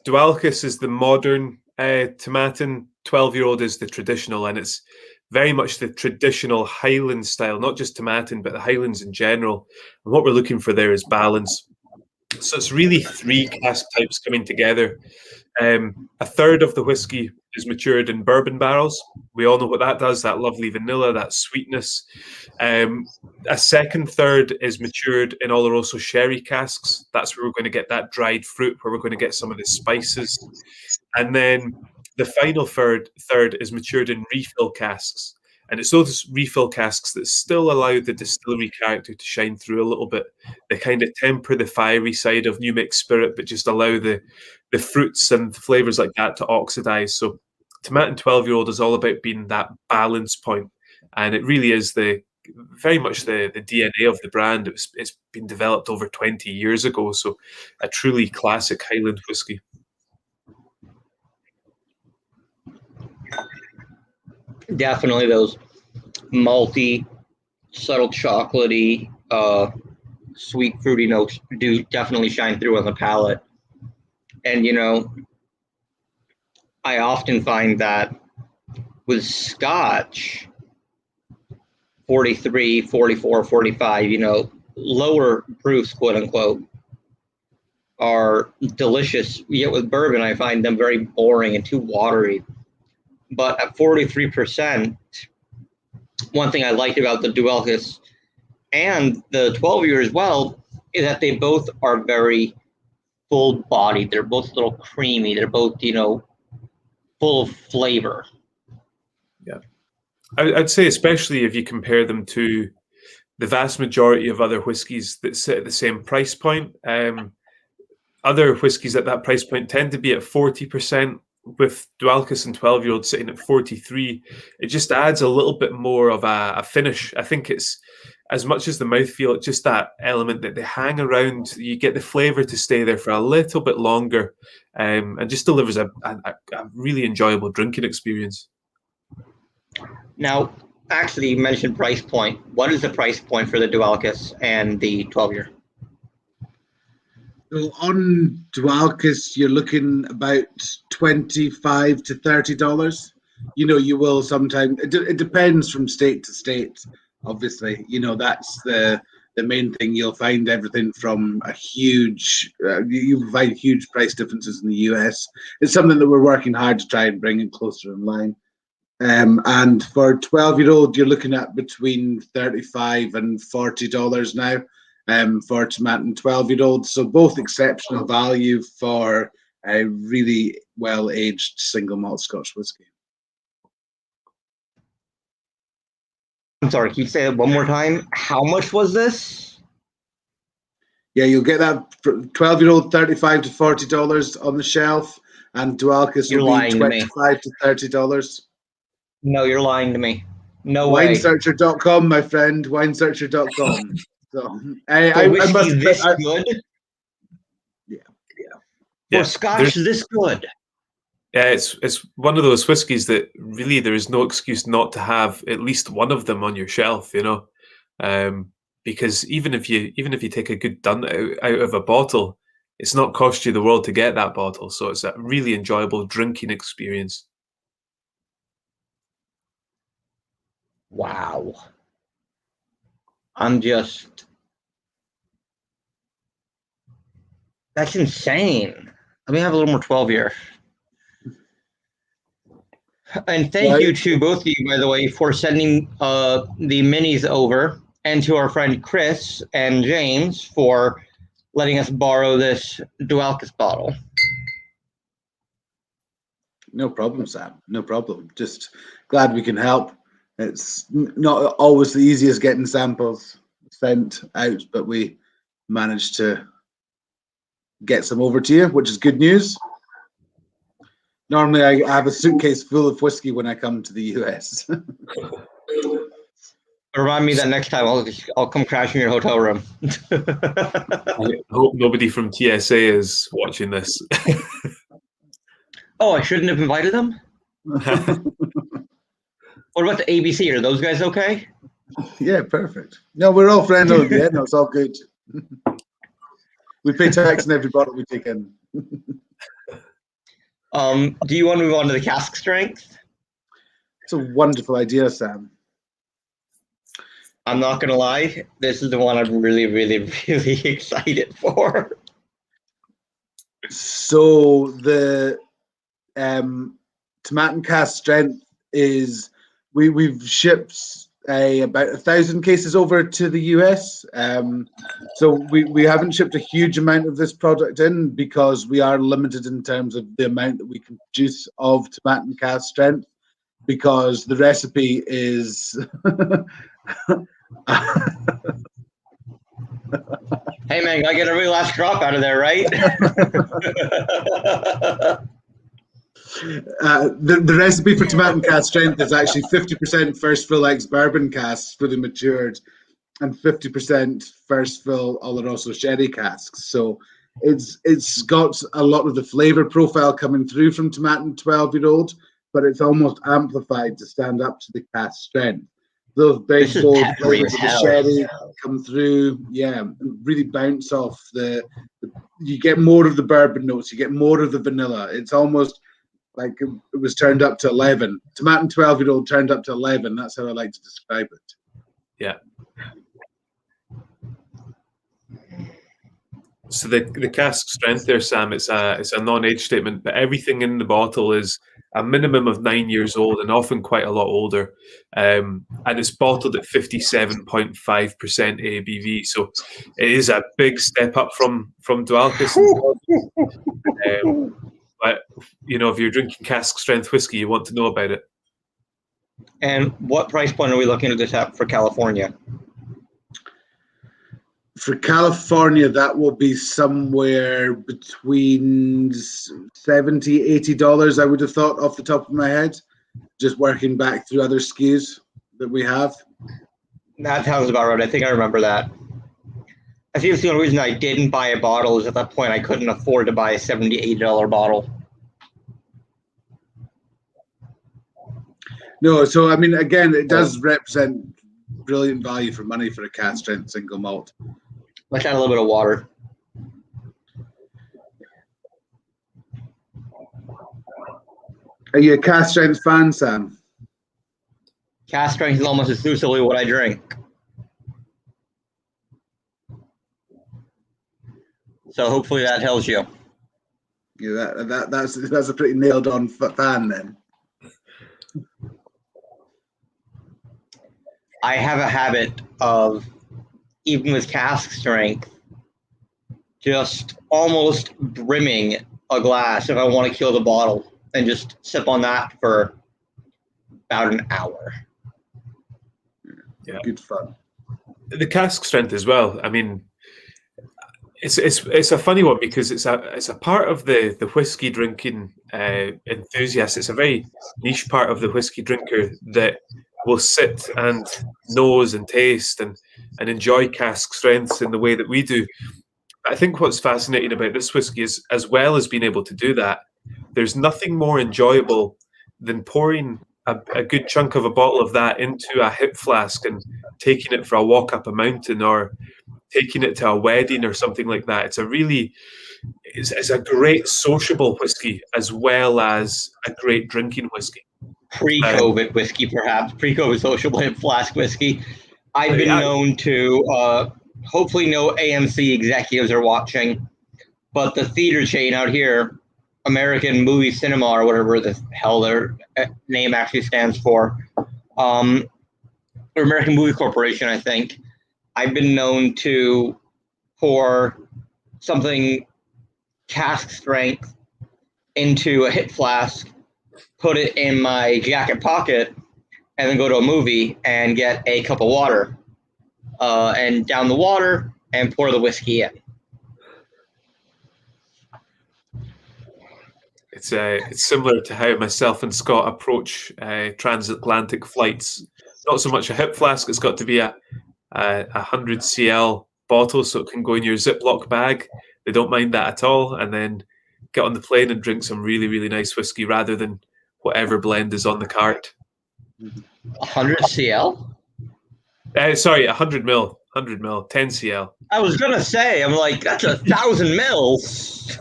Dualchus is the modern Tomatin, 12-year-old is the traditional, and it's very much the traditional Highland style, not just Tomatin, but the Highlands in general. And what we're looking for there is balance. So it's really 3 cask types coming together. A third of the whiskey is matured in bourbon barrels. We all know what that does, that lovely vanilla, that sweetness. A second third is matured in Oloroso sherry casks. That's where we're going to get that dried fruit, where we're going to get some of the spices. And then the final third is matured in refill casks. And it's those refill casks that still allow the distillery character to shine through a little bit. They kind of temper the fiery side of new mix spirit, but just allow the fruits and flavors like that to oxidize. So Tomatin 12-year-old is all about being that balance point, and it really is very much the DNA of the brand. It's been developed over 20 years ago, so a truly classic Highland whiskey. Definitely those malty, subtle chocolatey, sweet fruity notes do definitely shine through on the palate. And, you know, I often find that with Scotch, 43, 44, 45, you know, lower proofs, quote unquote, are delicious. Yet with bourbon, I find them very boring and too watery. But at 43%, one thing I liked about the Dualcus and the 12-year as well is that they both are very full-bodied. They're both a little creamy. They're both, you know, full of flavor. Yeah. I'd say especially if you compare them to the vast majority of other whiskies that sit at the same price point. Other whiskies at that price point tend to be at 40%. With Dualcus and 12-year-old sitting at 43, it just adds a little bit more of a finish. I think it's, as much as the mouthfeel, it's just that element that they hang around. You get the flavour to stay there for a little bit longer, and just delivers a really enjoyable drinking experience. Now, actually, you mentioned price point. What is the price point for the Dualcus and the 12-year? So on Dualcus, you're looking about $25 to $30. You know, you will sometimes. It depends from state to state. Obviously, you know, that's the main thing. You'll find everything from a huge. You find huge price differences in the US. It's something that we're working hard to try and bring it closer in line. And for 12-year-old, you're looking at between $35 and $40 now. For Tomatin 12-year-old, so both exceptional value for a really well-aged single malt Scotch whisky. I'm sorry, can you say that one more time? How much was this? Yeah, you'll get that 12-year-old $35 to $40 on the shelf, and Dualcus will be $25 to $30. No, you're lying to me. No way. Winesearcher.com, my friend. Winesearcher.com. So, I must this good? Yeah. For Scotch this good? Yeah, it's one of those whiskies that really there is no excuse not to have at least one of them on your shelf, you know, because even if you take a good dun out of a bottle, it's not cost you the world to get that bottle. So it's a really enjoyable drinking experience. Wow. That's insane. Let me have a little more 12-year. And thank you to both of you, by the way, for sending the minis over, and to our friend Chris and James for letting us borrow this Dualcus bottle. No problem, Sam. No problem. Just glad we can help. It's not always the easiest getting samples sent out, but we managed to get some over to you, which is good news. Normally, I have a suitcase full of whiskey when I come to the US. Remind me that next time I'll come crash in your hotel room. I hope nobody from TSA is watching this. Oh, I shouldn't have invited them? What about the ABC? Are those guys okay? Yeah, perfect. No, we're all friendly. Yeah, no, it's all good. We pay tax on every bottle we take in. Do you want to move on to the cask strength? It's a wonderful idea, Sam. I'm not going to lie. This is the one I'm really, really, really excited for. So the Tomatin cask strength is, we've shipped about 1,000 cases over to the US. So we haven't shipped a huge amount of this product in because we are limited in terms of the amount that we can produce of Tomatin cask strength. because the recipe is. Hey man, gotta get every last drop out of there, right? The recipe for Tomatin cask strength is actually 50% first fill ex-bourbon casks, fully matured, and 50% first fill Oloroso sherry casks. So it's got a lot of the flavor profile coming through from Tomatin 12-year-old, but it's almost amplified to stand up to the cask strength. Those big bold flavors of the sherry come through, really bounce off you get more of the bourbon notes, you get more of the vanilla. It's almost like it was turned up to 11. Tomatin 12-year-old turned up to 11. That's how I like to describe it. Yeah. So the cask strength there, Sam, it's a non-age statement, but everything in the bottle is a minimum of 9 years old and often quite a lot older. And it's bottled at 57.5% ABV. So it is a big step up from Dualcus. But, if you're drinking cask strength whiskey, you want to know about it. And what price point are we looking at this at for California? For California, that will be somewhere between $70-$80, I would have thought off the top of my head, just working back through other SKUs that we have. That sounds about right. I think I remember that. I think it's the only reason I didn't buy a bottle is at that point I couldn't afford to buy a $70-$80 bottle. No, so I mean, again, it does represent brilliant value for money for a cask strength single malt. Let's add a little bit of water. Are you a cask strength fan, Sam? Cask strength is almost exclusively what I drink. So hopefully that tells you. Yeah, that's a pretty nailed on fan then. I have a habit of, even with cask strength, just almost brimming a glass if I want to kill the bottle and just sip on that for about an hour. Yeah, good fun. The cask strength as well. I mean, it's a funny one because it's a part of the whiskey drinking enthusiast. It's a very niche part of the whiskey drinker that will sit and nose and taste and enjoy cask strengths in the way that we do. I think what's fascinating about this whiskey is, as well as being able to do that, there's nothing more enjoyable than pouring a good chunk of a bottle of that into a hip flask and taking it for a walk up a mountain or taking it to a wedding or something like that. It's a great sociable whiskey as well as a great drinking whiskey. Pre-COVID whiskey, perhaps. Pre-COVID sociable hip flask whiskey. I've been known to, hopefully no AMC executives are watching, but the theater chain out here, American Movie Cinema or whatever the hell their name actually stands for, or American Movie Corporation, I think. I've been known to pour something cask strength into a hip flask, put it in my jacket pocket, and then go to a movie and get a cup of water and down the water and pour the whiskey in. It's similar to how myself and Scott approach transatlantic flights. Not so much a hip flask; it's got to be a 100 cl bottle, so it can go in your Ziploc bag. They don't mind that at all, and then get on the plane and drink some really, really nice whiskey rather than whatever blend is on the cart. 100 cl? Sorry, 100 mil, 10 cl. I was gonna say, I'm like, that's 1,000 mils.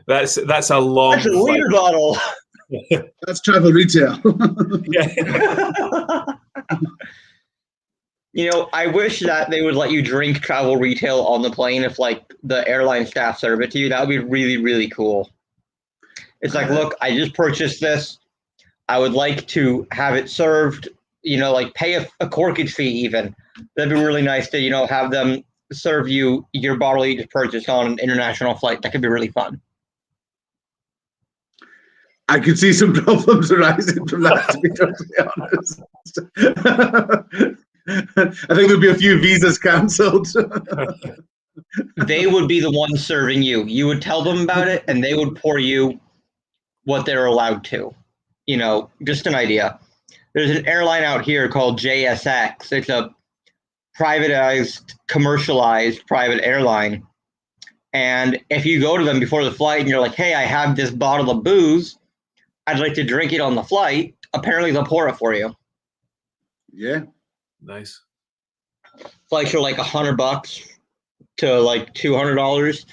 That's a long. That's a liter bottle. That's travel retail. Yeah. I wish that they would let you drink travel retail on the plane if, like, the airline staff serve it to you. That would be really, really cool. It's like, look, I just purchased this. I would like to have it served, like pay a corkage fee even. That'd be really nice to, have them serve you your bottle you just purchased on an international flight. That could be really fun. I could see some problems arising from that, to be totally honest. I think there'd be a few visas cancelled. They would be the ones serving you. You would tell them about it, and they would pour you what they're allowed to. You know, just an idea. There's an airline out here called JSX. It's a privatized, commercialized private airline. And if you go to them before the flight and you're like, hey, I have this bottle of booze, I'd like to drink it on the flight, apparently they'll pour it for you. Yeah. Nice. Flights are like $100 to like $200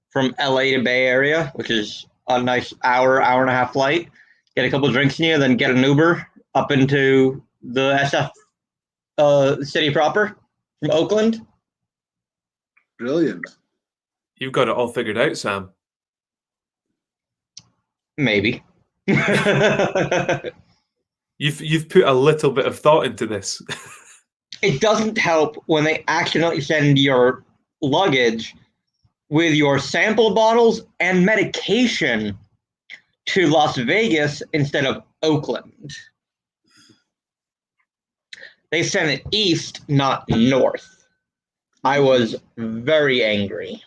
from LA to Bay Area, which is a nice hour and a half flight. Get a couple of drinks in you, then get an Uber up into the SF city proper from Oakland. Brilliant. You've got it all figured out, Sam. Maybe. You've put a little bit of thought into this. It doesn't help when they accidentally send your luggage with your sample bottles and medication to Las Vegas instead of Oakland. They sent it east, not north. I was very angry.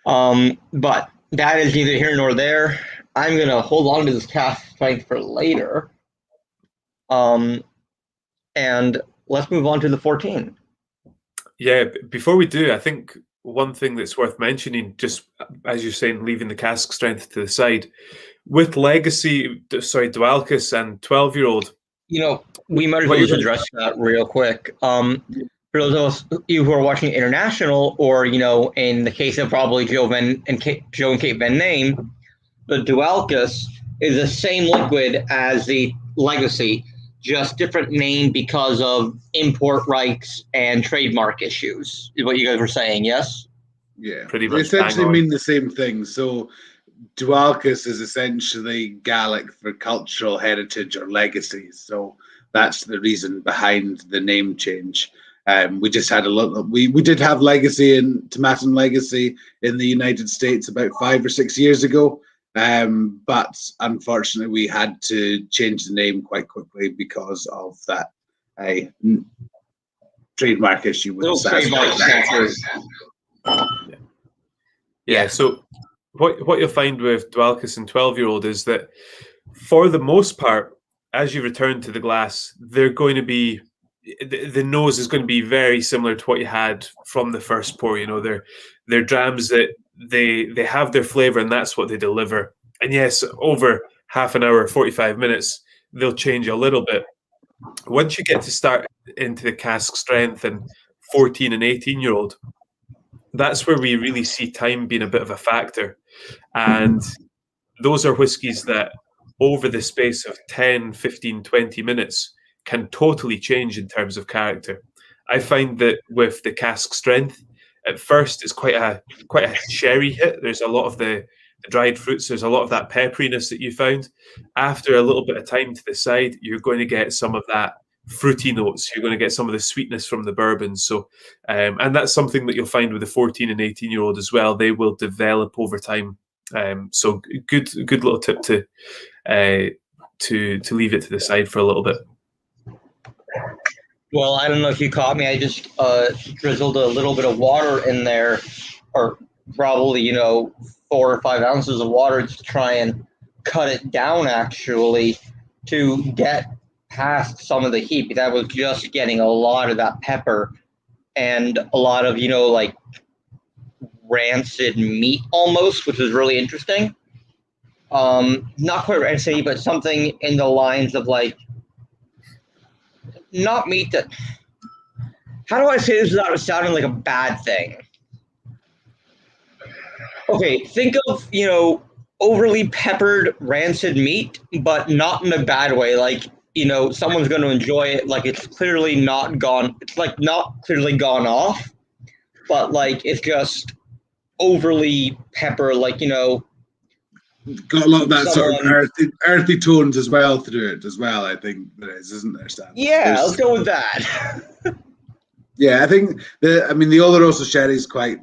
But that is neither here nor there. I'm going to hold on to this cask strength for later. And let's move on to the 14. Yeah, before we do, I think one thing that's worth mentioning, just as you're saying, leaving the cask strength to the side, with Legacy, Dualcus and 12-year-old. You know, we might as well just address that real quick. For those of you who are watching international, or, you know, in the case of probably Joe and Kate Van Name, the Dualcus is the same liquid as the Legacy, just different name because of import rights and trademark issues, is what you guys were saying, yes? Yeah, pretty they much. essentially mean the same thing. So Dualcus is essentially Gaelic for cultural heritage or legacy. So that's the reason behind the name change. We just had we did have Legacy and Tomatin Legacy in the United States about 5 or 6 years ago. But unfortunately, we had to change the name quite quickly because of that trademark issue with the Yeah. So what you'll find with Dualcus and 12-year-old is that for the most part, as you return to the glass, they're going to be, the nose is going to be very similar to what you had from the first pour. You know, they're drams that they have their flavor, and that's what they deliver. And yes, over half an hour, 45 minutes, they'll change a little bit. Once you get to start into the cask strength and 14 and 18-year-old, that's where we really see time being a bit of a factor. And those are whiskies that over the space of 10, 15, 20 minutes can totally change in terms of character. I find that with the cask strength, at first it's quite a sherry hit. There's a lot of the dried fruits. There's a lot of that pepperiness that you found. After a little bit of time to the side, you're going to get some of that fruity notes. You're going to get some of the sweetness from the bourbons. So, and that's something that you'll find with the 14 and 18-year-old as well. They will develop over time. So good little tip to leave it to the side for a little bit. Well, I don't know if you caught me. I just drizzled a little bit of water in there, or probably 4 or 5 ounces of water to try and cut it down, actually, to get past some of the heat. That was just getting a lot of that pepper and a lot of like rancid meat almost, which was really interesting. Not quite rancid, but something in the lines of like, not meat that, how do I say this without it sounding like a bad thing? Okay, think of, overly peppered rancid meat, but not in a bad way. Like, someone's going to enjoy it. Like, it's clearly not gone. It's like not clearly gone off, but like, it's just overly pepper, like, got a lot of that sort of earthy tones as well through it as well. I think there is, isn't there, Stan? Yeah, let's go with that. Yeah, I think the Oloroso sherry is quite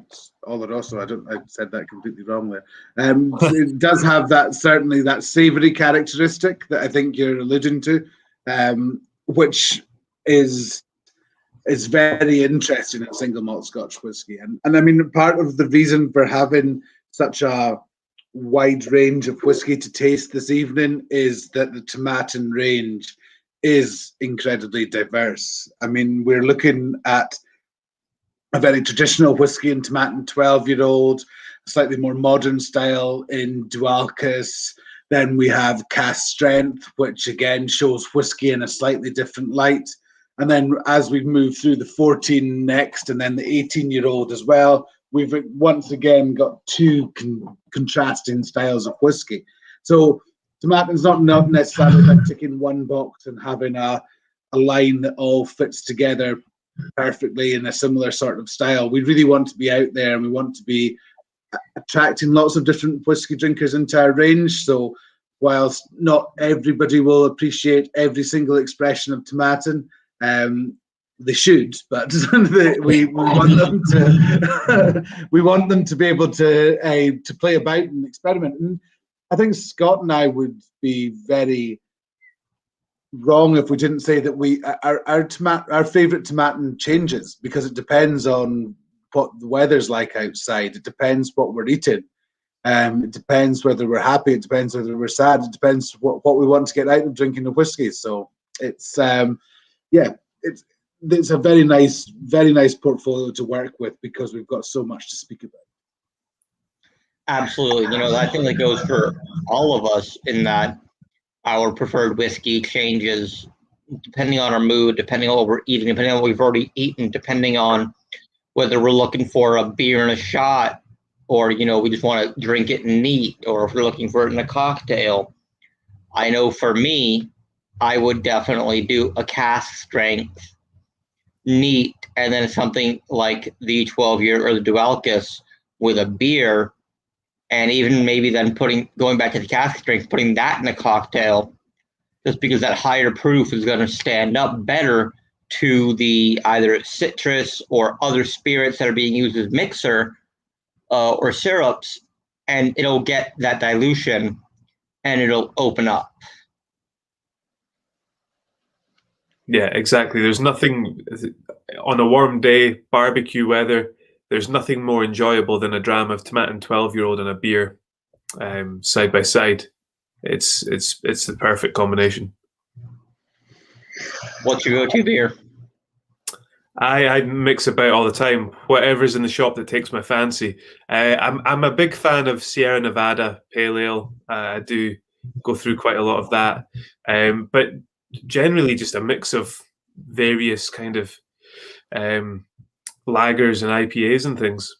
Oloroso. I said that completely wrong there. It does have certainly that savoury characteristic that I think you're alluding to, which is very interesting in single malt Scotch whisky. And I mean, part of the reason for having such a wide range of whisky to taste this evening is that the Tomatin range is incredibly diverse. I mean, we're looking at a very traditional whisky in Tomatin 12-year-old, slightly more modern style in Dualcus. Then we have Cask Strength, which again shows whisky in a slightly different light. And then as we move through the 14 next, and then the 18-year-old as well, we've once again got two contrasting styles of whisky. So Tomatin's not necessarily like ticking one box and having a line that all fits together perfectly in a similar sort of style. We really want to be out there, and we want to be attracting lots of different whisky drinkers into our range. So whilst not everybody will appreciate every single expression of Tomatin, they should, but we want them to we want them to be able to play about and experiment. And I think Scott and I would be very wrong if we didn't say that our favourite Tomatin changes, because it depends on what the weather's like outside. It depends what we're eating. It depends whether we're happy. It depends whether we're sad. It depends what we want to get out of drinking the whiskey. So it's it's a very nice portfolio to work with, because we've got so much to speak about. Absolutely. I think that goes for all of us, in that our preferred whiskey changes depending on our mood, depending on what we're eating, depending on what we've already eaten, depending on whether we're looking for a beer and a shot, or, we just want to drink it neat, or if we're looking for it in a cocktail. I know for me, I would definitely do a cask strength neat, and then something like the 12-year or the Dualcus with a beer, and even maybe then going back to the cask strength, putting that in a cocktail, just because that higher proof is going to stand up better to the either citrus or other spirits that are being used as mixer or syrups, and it'll get that dilution and it'll open up. Yeah, exactly. There's nothing on a warm day, barbecue weather, there's nothing more enjoyable than a dram of Tomatin 12-year-old and a beer side by side. It's the perfect combination. What's your go-to beer? I mix about all the time. Whatever's in the shop that takes my fancy. I'm a big fan of Sierra Nevada Pale Ale. I do go through quite a lot of that, but generally just a mix of various kind of lagers and IPAs and things.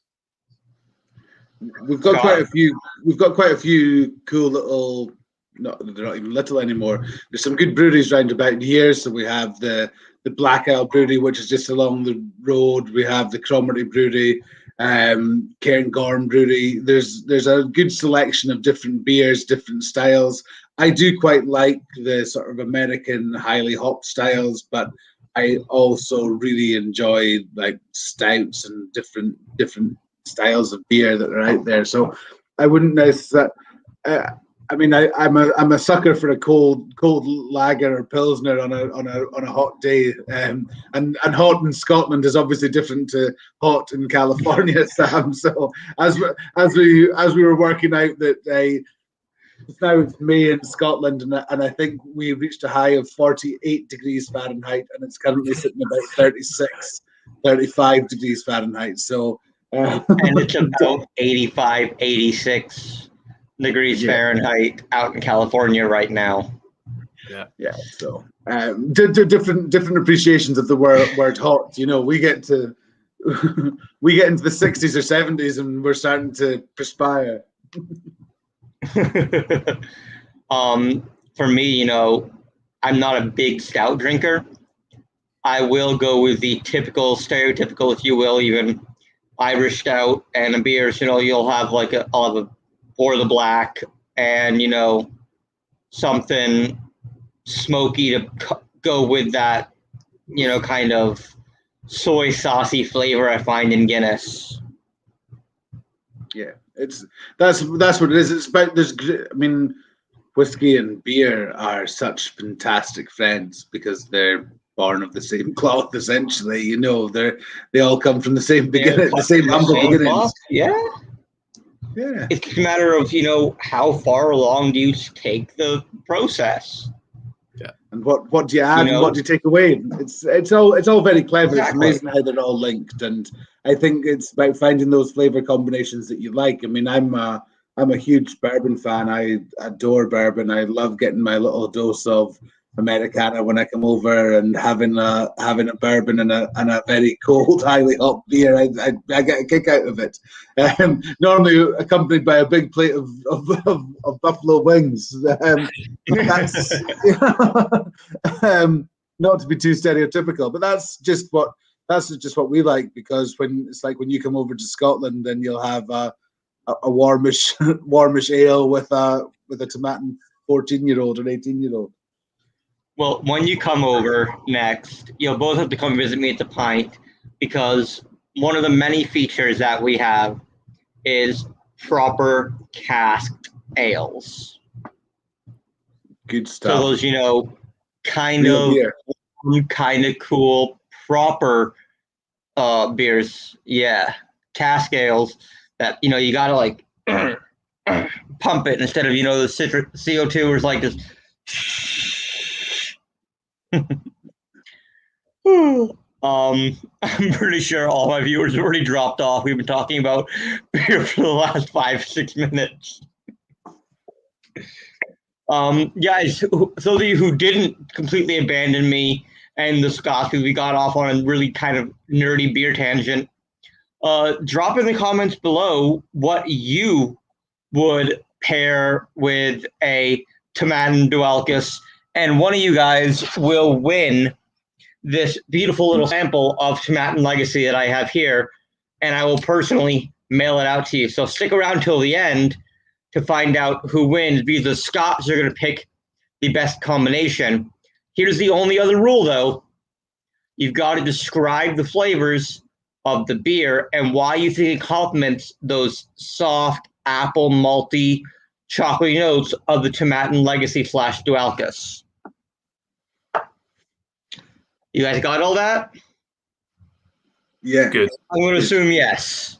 We've got quite a few. We've got quite a few cool little. No, they're not even little anymore. There's some good breweries round about here. So we have the Black Isle Brewery, which is just along the road. We have the Cromarty Brewery, Cairngorm Brewery. There's a good selection of different beers, different styles. I do quite like the sort of American highly hopped styles, but I also really enjoy like stouts and different styles of beer that are out there. So I wouldn't necessarily. I mean, I'm a sucker for a cold lager or pilsner on a hot day, and hot in Scotland is obviously different to hot in California, Sam. So as we were working out that now it's May in Scotland, and I think we reached a high of 48 degrees Fahrenheit, and it's currently sitting about 36, 35 degrees Fahrenheit. So and it's about 85, 86 degrees Fahrenheit out in California right now. Yeah. So different appreciations of the word hot. We get into the 60s or 70s, and we're starting to perspire. For me, I'm not a big stout drinker. I will go with the stereotypical, if you will, even Irish stout and a beer. So, you'll have I'll have a or the black and, something smoky to go with that, kind of soy saucy flavor I find in Guinness. Yeah, that's what it is. It's about whiskey and beer are such fantastic friends because they're born of the same cloth. Essentially, they all come from the same beginning, the same humble beginnings. Yeah. Yeah. It's a matter of how far along do you take the process. Yeah. And what do you add and what do you take away? It's all very clever. Exactly. It's amazing how they're all linked, and I think it's about finding those flavor combinations that you like. I mean, I'm a huge bourbon fan. I adore bourbon. I love getting my little dose of Americana when I come over and having a bourbon and a very cold, highly hot beer. I get a kick out of it. Normally accompanied by a big plate of buffalo wings. That's not to be too stereotypical, but that's just what we like, because when you come over to Scotland, then you'll have a warmish ale with a Tomatin 14-year-old or 18-year-old. Well, when you come over next, you'll both have to come visit me at the Pint, because one of the many features that we have is proper casked ales. Good stuff. So those, kind of cool, proper beers. Yeah, cask ales that, you gotta like pump it instead of, the citric CO2 is like this. I'm pretty sure all my viewers have already dropped off. We've been talking about beer for the last 5-6 minutes. Guys, those of you who didn't completely abandon me and the Scotch, because we got off on a really kind of nerdy beer tangent, drop in the comments below what you would pair with a Tomatin Dualkus, and one of you guys will win this beautiful little sample of Tomatin Legacy that I have here, and I will personally mail it out to you. So stick around till the end to find out who wins, because the Scots are going to pick the best combination. Here's the only other rule, though. You've got to describe the flavors of the beer and why you think it complements those soft apple malty chocolatey notes of the Tomatin Legacy / Dualkus. You guys got all that? Yeah. Good. I'm going to assume yes.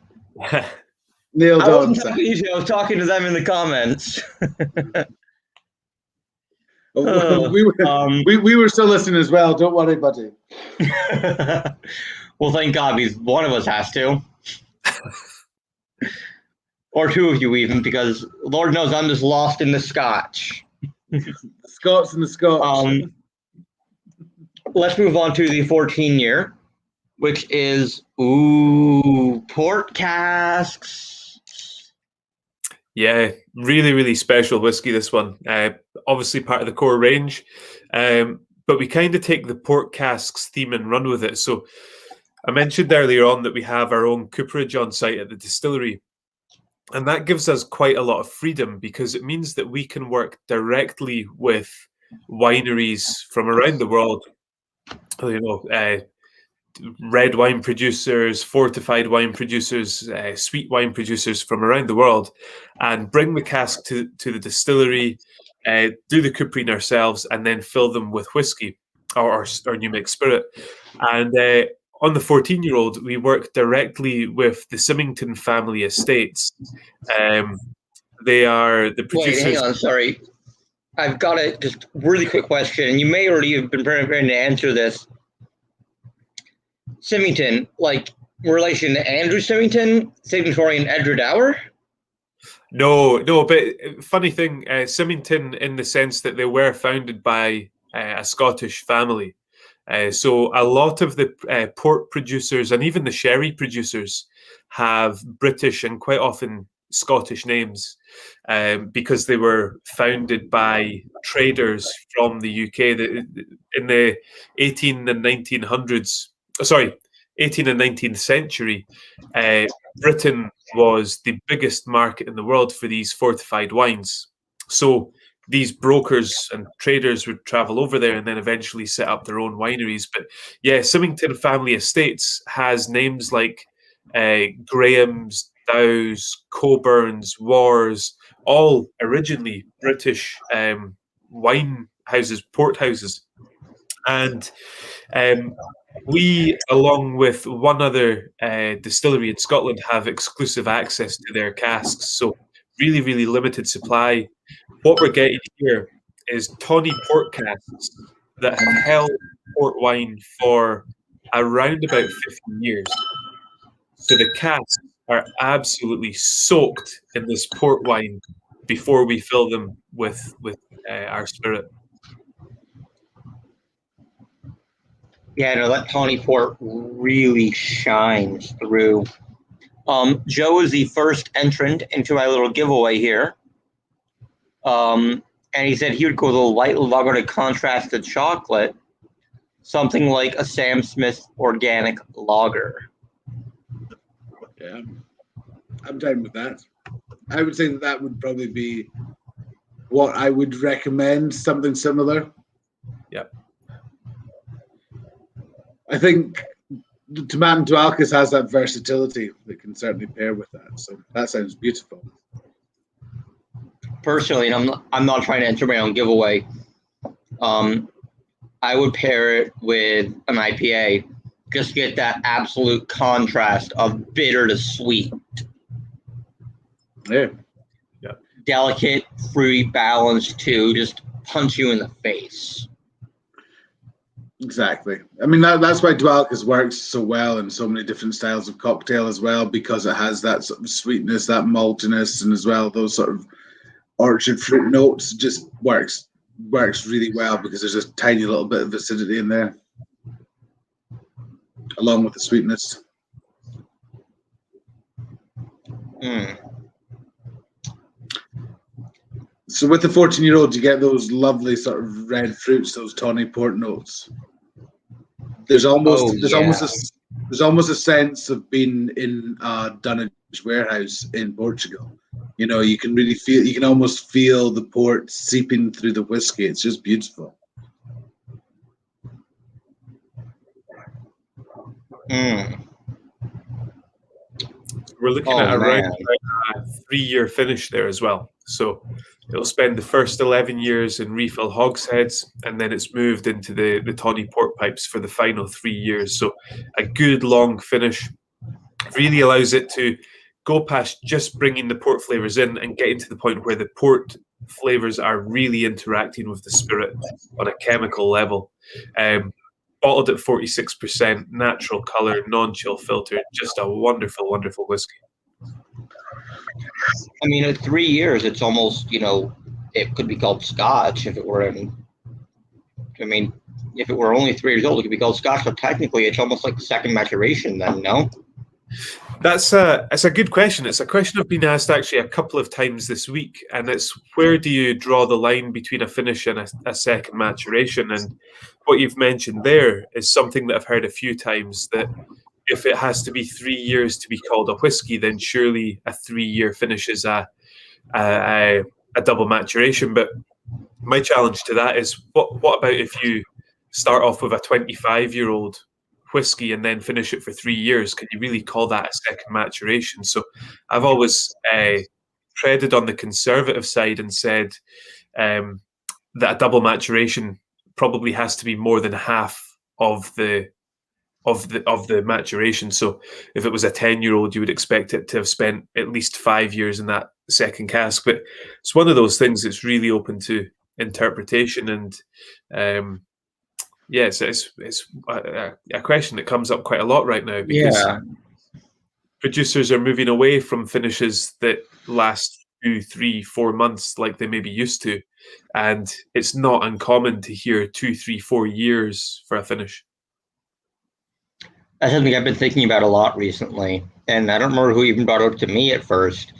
Nailed I on. was talking to them in the comments. We were still listening as well. Don't worry, buddy. Well, thank God, because one of us has to. Or two of you even, because Lord knows I'm just lost in the Scotch. Scots and the Scotch. Let's move on to the 14-year, which is, port casks. Yeah, really, really special whiskey, this one. Obviously part of the core range, but we kind of take the port casks theme and run with it. So I mentioned earlier on that we have our own cooperage on site at the distillery, and that gives us quite a lot of freedom, because it means that we can work directly with wineries from around the world. Red wine producers, fortified wine producers, sweet wine producers from around the world, and bring the cask to the distillery, do the coopering ourselves, and then fill them with whiskey or new mixed spirit. And on the 14-year-old, we work directly with the Symington family estates. They are the producers. Wait, hang on, sorry. I've got a just really quick question, and you may already have been preparing to answer this. Symington, like relation to Andrew Symington, St. Victoria and Edward Dower? No, but funny thing, Symington in the sense that they were founded by a Scottish family. So a lot of the port producers and even the sherry producers have British and quite often Scottish names, because they were founded by traders from the UK in the 18 and 1900s. Sorry, 18th and 19th century. Britain was the biggest market in the world for these fortified wines. So these brokers and traders would travel over there and then eventually set up their own wineries. But yeah, Symington Family Estates has names like Graham's, Lustau's, Coburns, Wars, all originally British wine houses, port houses. And we, along with one other distillery in Scotland, have exclusive access to their casks. So really, really limited supply. What we're getting here is tawny port casks that have held port wine for around about 50 years. So the casks are absolutely soaked in this port wine before we fill them with our spirit. Yeah, no, that tawny port really shines through. Joe is the first entrant into my little giveaway here. And he said he would go with a light lager to contrast the chocolate, something like a Sam Smith organic lager. Yeah, I'm down with that. I would say that would probably be what I would recommend, something similar. Yep. I think Tomatin to Alcas has that versatility that can certainly pair with that. So that sounds beautiful. Personally, and I'm not trying to enter my own giveaway. I would pair it with an IPA, just get that absolute contrast of bitter to sweet. Yeah. Delicate, fruity balance too, just punch you in the face. Exactly. I mean, that's why Dualcas works so well in so many different styles of cocktail as well, because it has that sort of sweetness, that maltiness, and as well those sort of orchard fruit notes. Just works really well because there's a tiny little bit of acidity in there, along with the sweetness. So with the 14-year-old, you get those lovely sort of red fruits, those tawny port notes. There's almost a sense of being in a Dunnage warehouse in Portugal. You know, you can really feel, you can almost feel the port seeping through the whiskey. It's just beautiful. We're looking at around a 3-year finish there as well. So it'll spend the first 11 years in refill hogsheads, and then it's moved into the tawny port pipes for the final 3 years. So a good long finish really allows it to go past just bringing the port flavors in and getting to the point where the port flavors are really interacting with the spirit on a chemical level. Bottled at 46%, natural color, non-chill filter, just a wonderful, wonderful whiskey. I mean, at 3 years, it's almost, you know, it could be called Scotch if it were if it were only 3 years old, it could be called Scotch, but technically it's almost like second maturation then, no? That's a good question. It's a question I've been asked actually a couple of times this week, and it's where do you draw the line between a finish and a second maturation? And what you've mentioned there is something that I've heard a few times, that if it has to be 3 years to be called a whiskey, then surely a 3-year finish is a double maturation. But my challenge to that is, what about if you start off with a 25-year-old whiskey and then finish it for 3 years? Can you really call that a second maturation? So I've always treaded on the conservative side and said that a double maturation probably has to be more than half of the maturation. So if it was a 10-year-old, you would expect it to have spent at least 5 years in that second cask. But it's one of those things that's really open to interpretation, and it's a question that comes up quite a lot right now, because producers are moving away from finishes that last 2, 3, 4 months like they maybe used to, and it's not uncommon to hear 2, 3, 4 years for a finish. That's something I've been thinking about a lot recently, and I don't remember who even brought it up to me at first.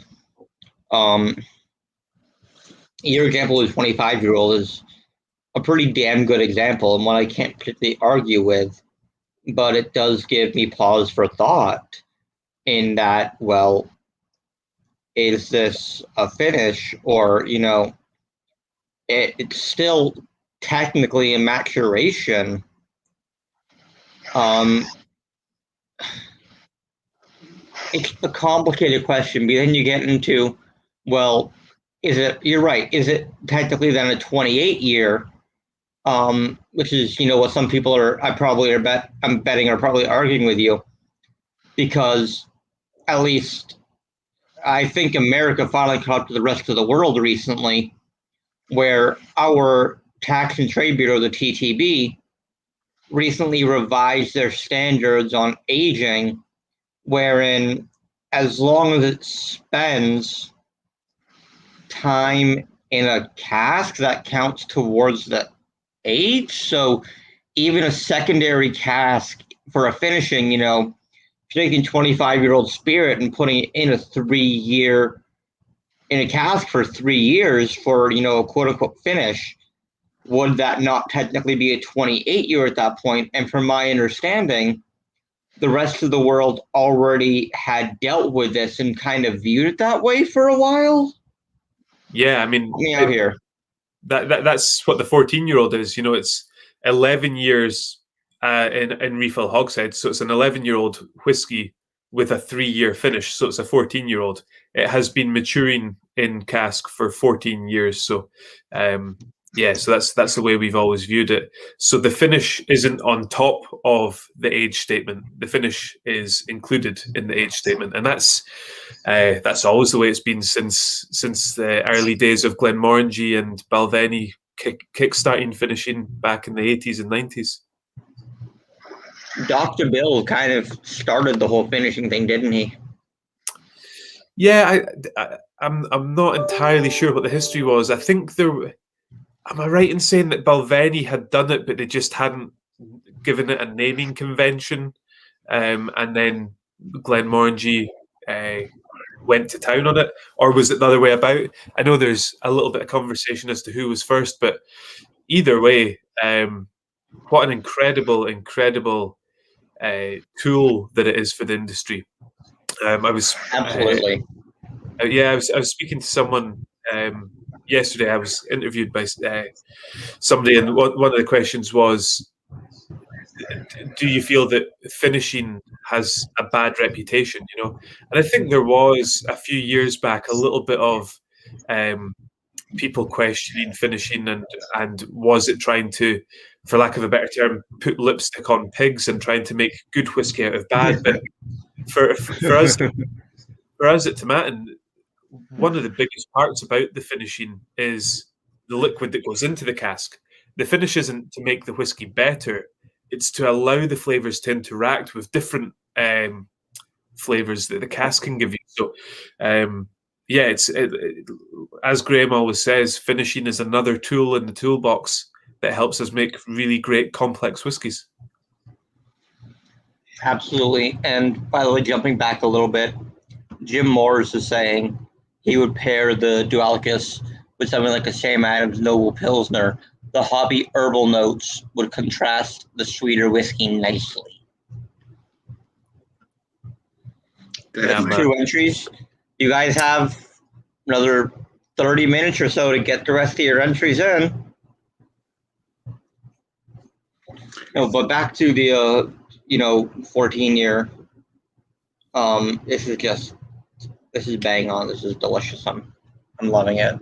Your example of 25-year-old is a pretty damn good example, and one I can't particularly argue with, but it does give me pause for thought in that, well, is this a finish, or, you know, it's still technically a maturation. it's a complicated question, but then you get into, well, you're right, is it technically then a 28 year, which is, what some people I'm betting are probably arguing with you, because at least I think America finally caught up to the rest of the world recently, where our Tax and Trade Bureau, the TTB, recently revised their standards on aging, wherein as long as it spends time in a cask, that counts towards the age. So even a secondary cask for a finishing, if you're taking 25-year-old spirit and putting it in a cask for 3 years for, a quote unquote finish, would that not technically be a 28 year at that point? And from my understanding, the rest of the world already had dealt with this and kind of viewed it that way for a while. Yeah, I mean, out here. That's what the 14-year-old is. It's 11 years in refill hogshead, so it's an 11-year-old whiskey with a 3-year finish. So it's a 14-year-old. It has been maturing in cask for 14 years. So, so that's the way we've always viewed it. So the finish isn't on top of the age statement. The finish is included in the age statement, and that's always the way it's been since the early days of Glenmorangie and Balvenie kickstarting finishing back in the 80s and 90s. Dr. Bill kind of started the whole finishing thing, didn't he? Yeah, I'm not entirely sure what the history was. I think am I right in saying that Balvenie had done it, but they just hadn't given it a naming convention, and then Glenmorangie went to town on it, or was it the other way about? I know there's a little bit of conversation as to who was first, but either way, what an incredible tool that it is for the industry. I was absolutely. I was speaking to someone yesterday. I was interviewed by somebody, and one of the questions was, do you feel that finishing has a bad reputation? And I think there was a few years back a little bit of people questioning finishing and was it trying to, for lack of a better term, put lipstick on pigs and trying to make good whiskey out of bad. But for us at Tomatin, one of the biggest parts about the finishing is the liquid that goes into the cask. The finish isn't to make the whiskey better; it's to allow the flavors to interact with different flavors that the cask can give you. So, as Graham always says, finishing is another tool in the toolbox that helps us make really great complex whiskies. Absolutely. And by the way, jumping back a little bit, Jim Morris is saying he would pair the Dualicus with something like a Sam Adams Noble Pilsner. The hobby herbal notes would contrast the sweeter whiskey nicely. That's 2 entries. You guys have another 30 minutes or so to get the rest of your entries in. But back to the 14-year. This is bang on. This is delicious. I'm loving it.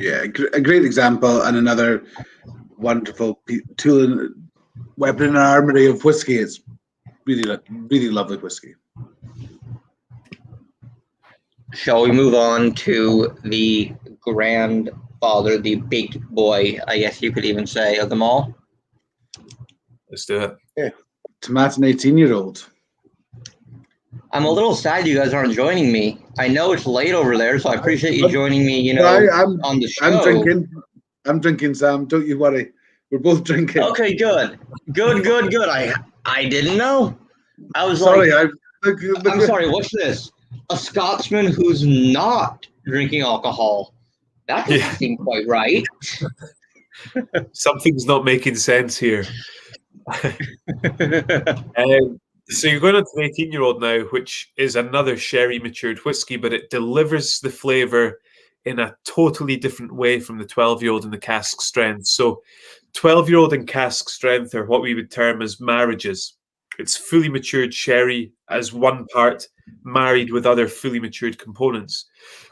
Yeah, a great example and another wonderful tool and weapon in our armory of whiskey. It's really lovely whiskey. Shall we move on to the grandfather, the big boy, I guess you could even say, of them all? Let's do it. Yeah, Tomatin 18-year-old. I'm a little sad you guys aren't joining me. I know it's late over there, so I appreciate you joining me, on the show. I'm drinking, Sam. Don't you worry. We're both drinking. Okay, good. I didn't know. I was sorry. I'm sorry. What's this? A Scotsman who's not drinking alcohol. That doesn't seem quite right. Something's not making sense here. So you're going on to the 18-year-old now, which is another sherry matured whiskey, but it delivers the flavour in a totally different way from the 12-year-old and the cask strength. So 12-year-old and cask strength are what we would term as marriages. It's fully matured sherry as one part, married with other fully matured components.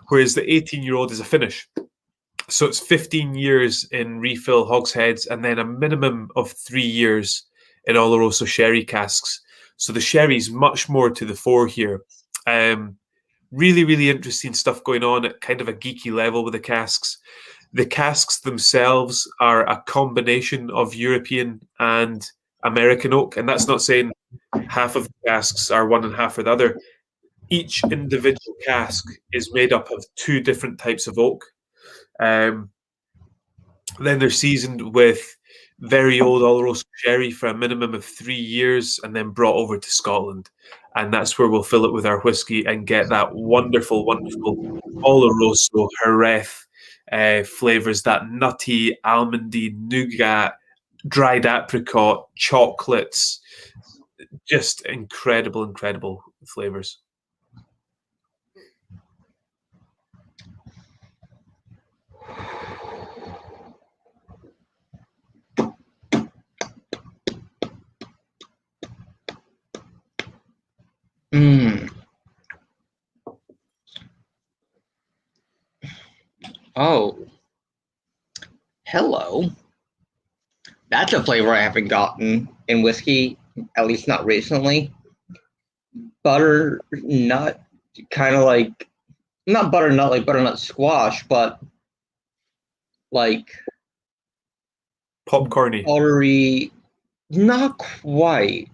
Whereas the 18-year-old is a finish. So it's 15 years in refill hogsheads and then a minimum of 3 years in Oloroso sherry casks. So the sherry's much more to the fore here. Really, really interesting stuff going on at kind of a geeky level with the casks. The casks themselves are a combination of European and American oak. And that's not saying half of the casks are one and half are the other. Each individual cask is made up of 2 different types of oak. Then they're seasoned with very old Oloroso sherry for a minimum of 3 years and then brought over to Scotland. And that's where we'll fill it with our whiskey and get that wonderful, wonderful Oloroso, Jerez flavors, that nutty, almondy, nougat, dried apricot, chocolates. Just incredible, incredible flavors. Oh, hello. That's a flavor I haven't gotten in whiskey, at least not recently. Butternut, kind of like, not butternut like butternut squash, but like popcorny, buttery, not quite.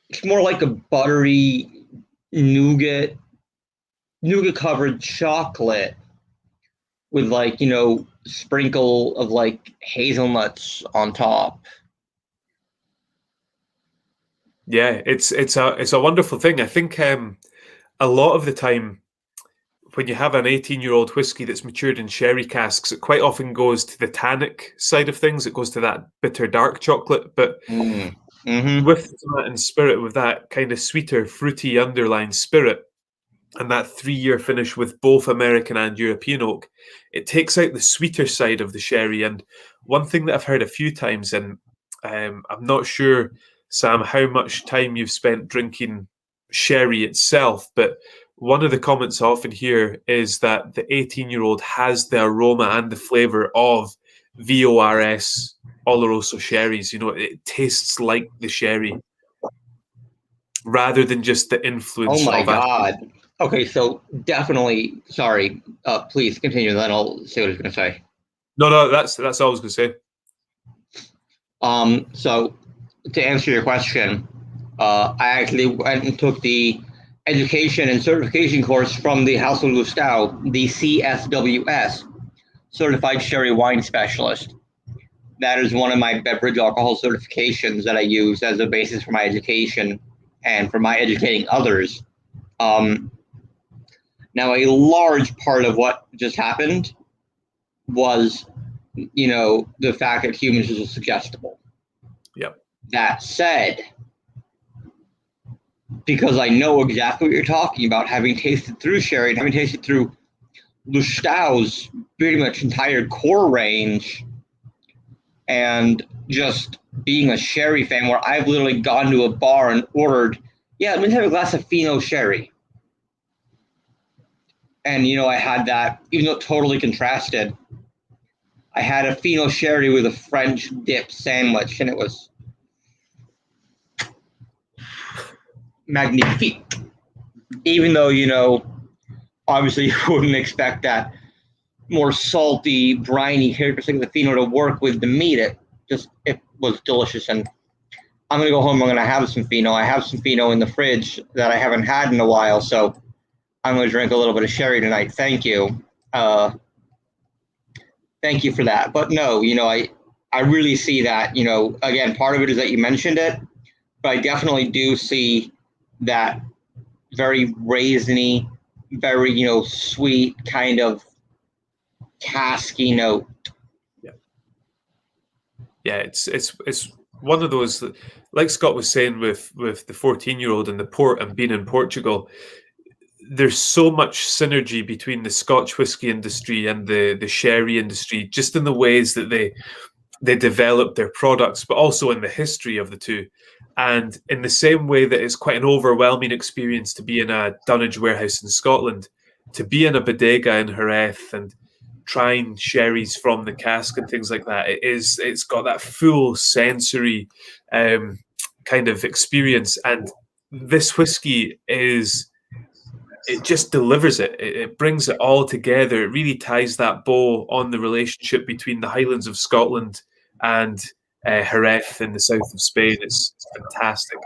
It's more like a buttery nougat covered chocolate with, like, you know, sprinkle of like hazelnuts on top. Yeah, it's a wonderful thing. I think a lot of the time when you have an 18-year-old whiskey that's matured in sherry casks, it quite often goes to the tannic side of things. It goes to that bitter dark chocolate. But with the tomatin spirit, with that kind of sweeter, fruity underlying spirit, and that 3-year finish with both American and European oak, it takes out the sweeter side of the sherry. And one thing that I've heard a few times, and I'm not sure, Sam, how much time you've spent drinking sherry itself, but one of the comments I often hear is that the 18-year-old has the aroma and the flavour of VORS Oloroso sherries. You know, it tastes like the sherry rather than just the influence. Oh my God. Okay, so definitely, sorry, please continue, then I'll say what I was going to say. No, that's all I was going to say. So to answer your question, I actually went and took the education and certification course from the House of Lustau, the CSWS, Certified Sherry Wine Specialist. That is one of my beverage alcohol certifications that I use as a basis for my education and for my educating others. Now, a large part of what just happened was, you know, the fact that humans are suggestible. Yep. That said, because I know exactly what you're talking about, having tasted through sherry and having tasted through Lustau's pretty much entire core range, and just being a sherry fan, where I've literally gone to a bar and ordered, yeah, let me have a glass of Fino sherry. And, you know, I had that, even though it totally contrasted, I had a Fino sherry with a French dip sandwich, and it was magnifique. Even though, you know, obviously you wouldn't expect that more salty, briny characteristic of the Fino to work with the meat. It was delicious. And I'm going to go home, I'm going to have some Fino. I have some Fino in the fridge that I haven't had in a while, so I'm going to drink a little bit of sherry tonight. Thank you. Thank you for that. But no, you know, I really see that, you know, again, part of it is that you mentioned it, but I definitely do see that very raisiny, very, you know, sweet kind of casky note. Yeah, it's one of those, like Scott was saying with the 14-year-old and the port and being in Portugal. There's so much synergy between the Scotch whiskey industry and the sherry industry, just in the ways that they developed their products, but also in the history of the two. And in the same way that it's quite an overwhelming experience to be in a dunnage warehouse in Scotland, to be in a bodega in Jerez and trying sherries from the cask and things like that, it's got that full sensory kind of experience. And this whiskey it just delivers it. It brings it all together. It really ties that bow on the relationship between the Highlands of Scotland and Jerez in the south of Spain. It's fantastic.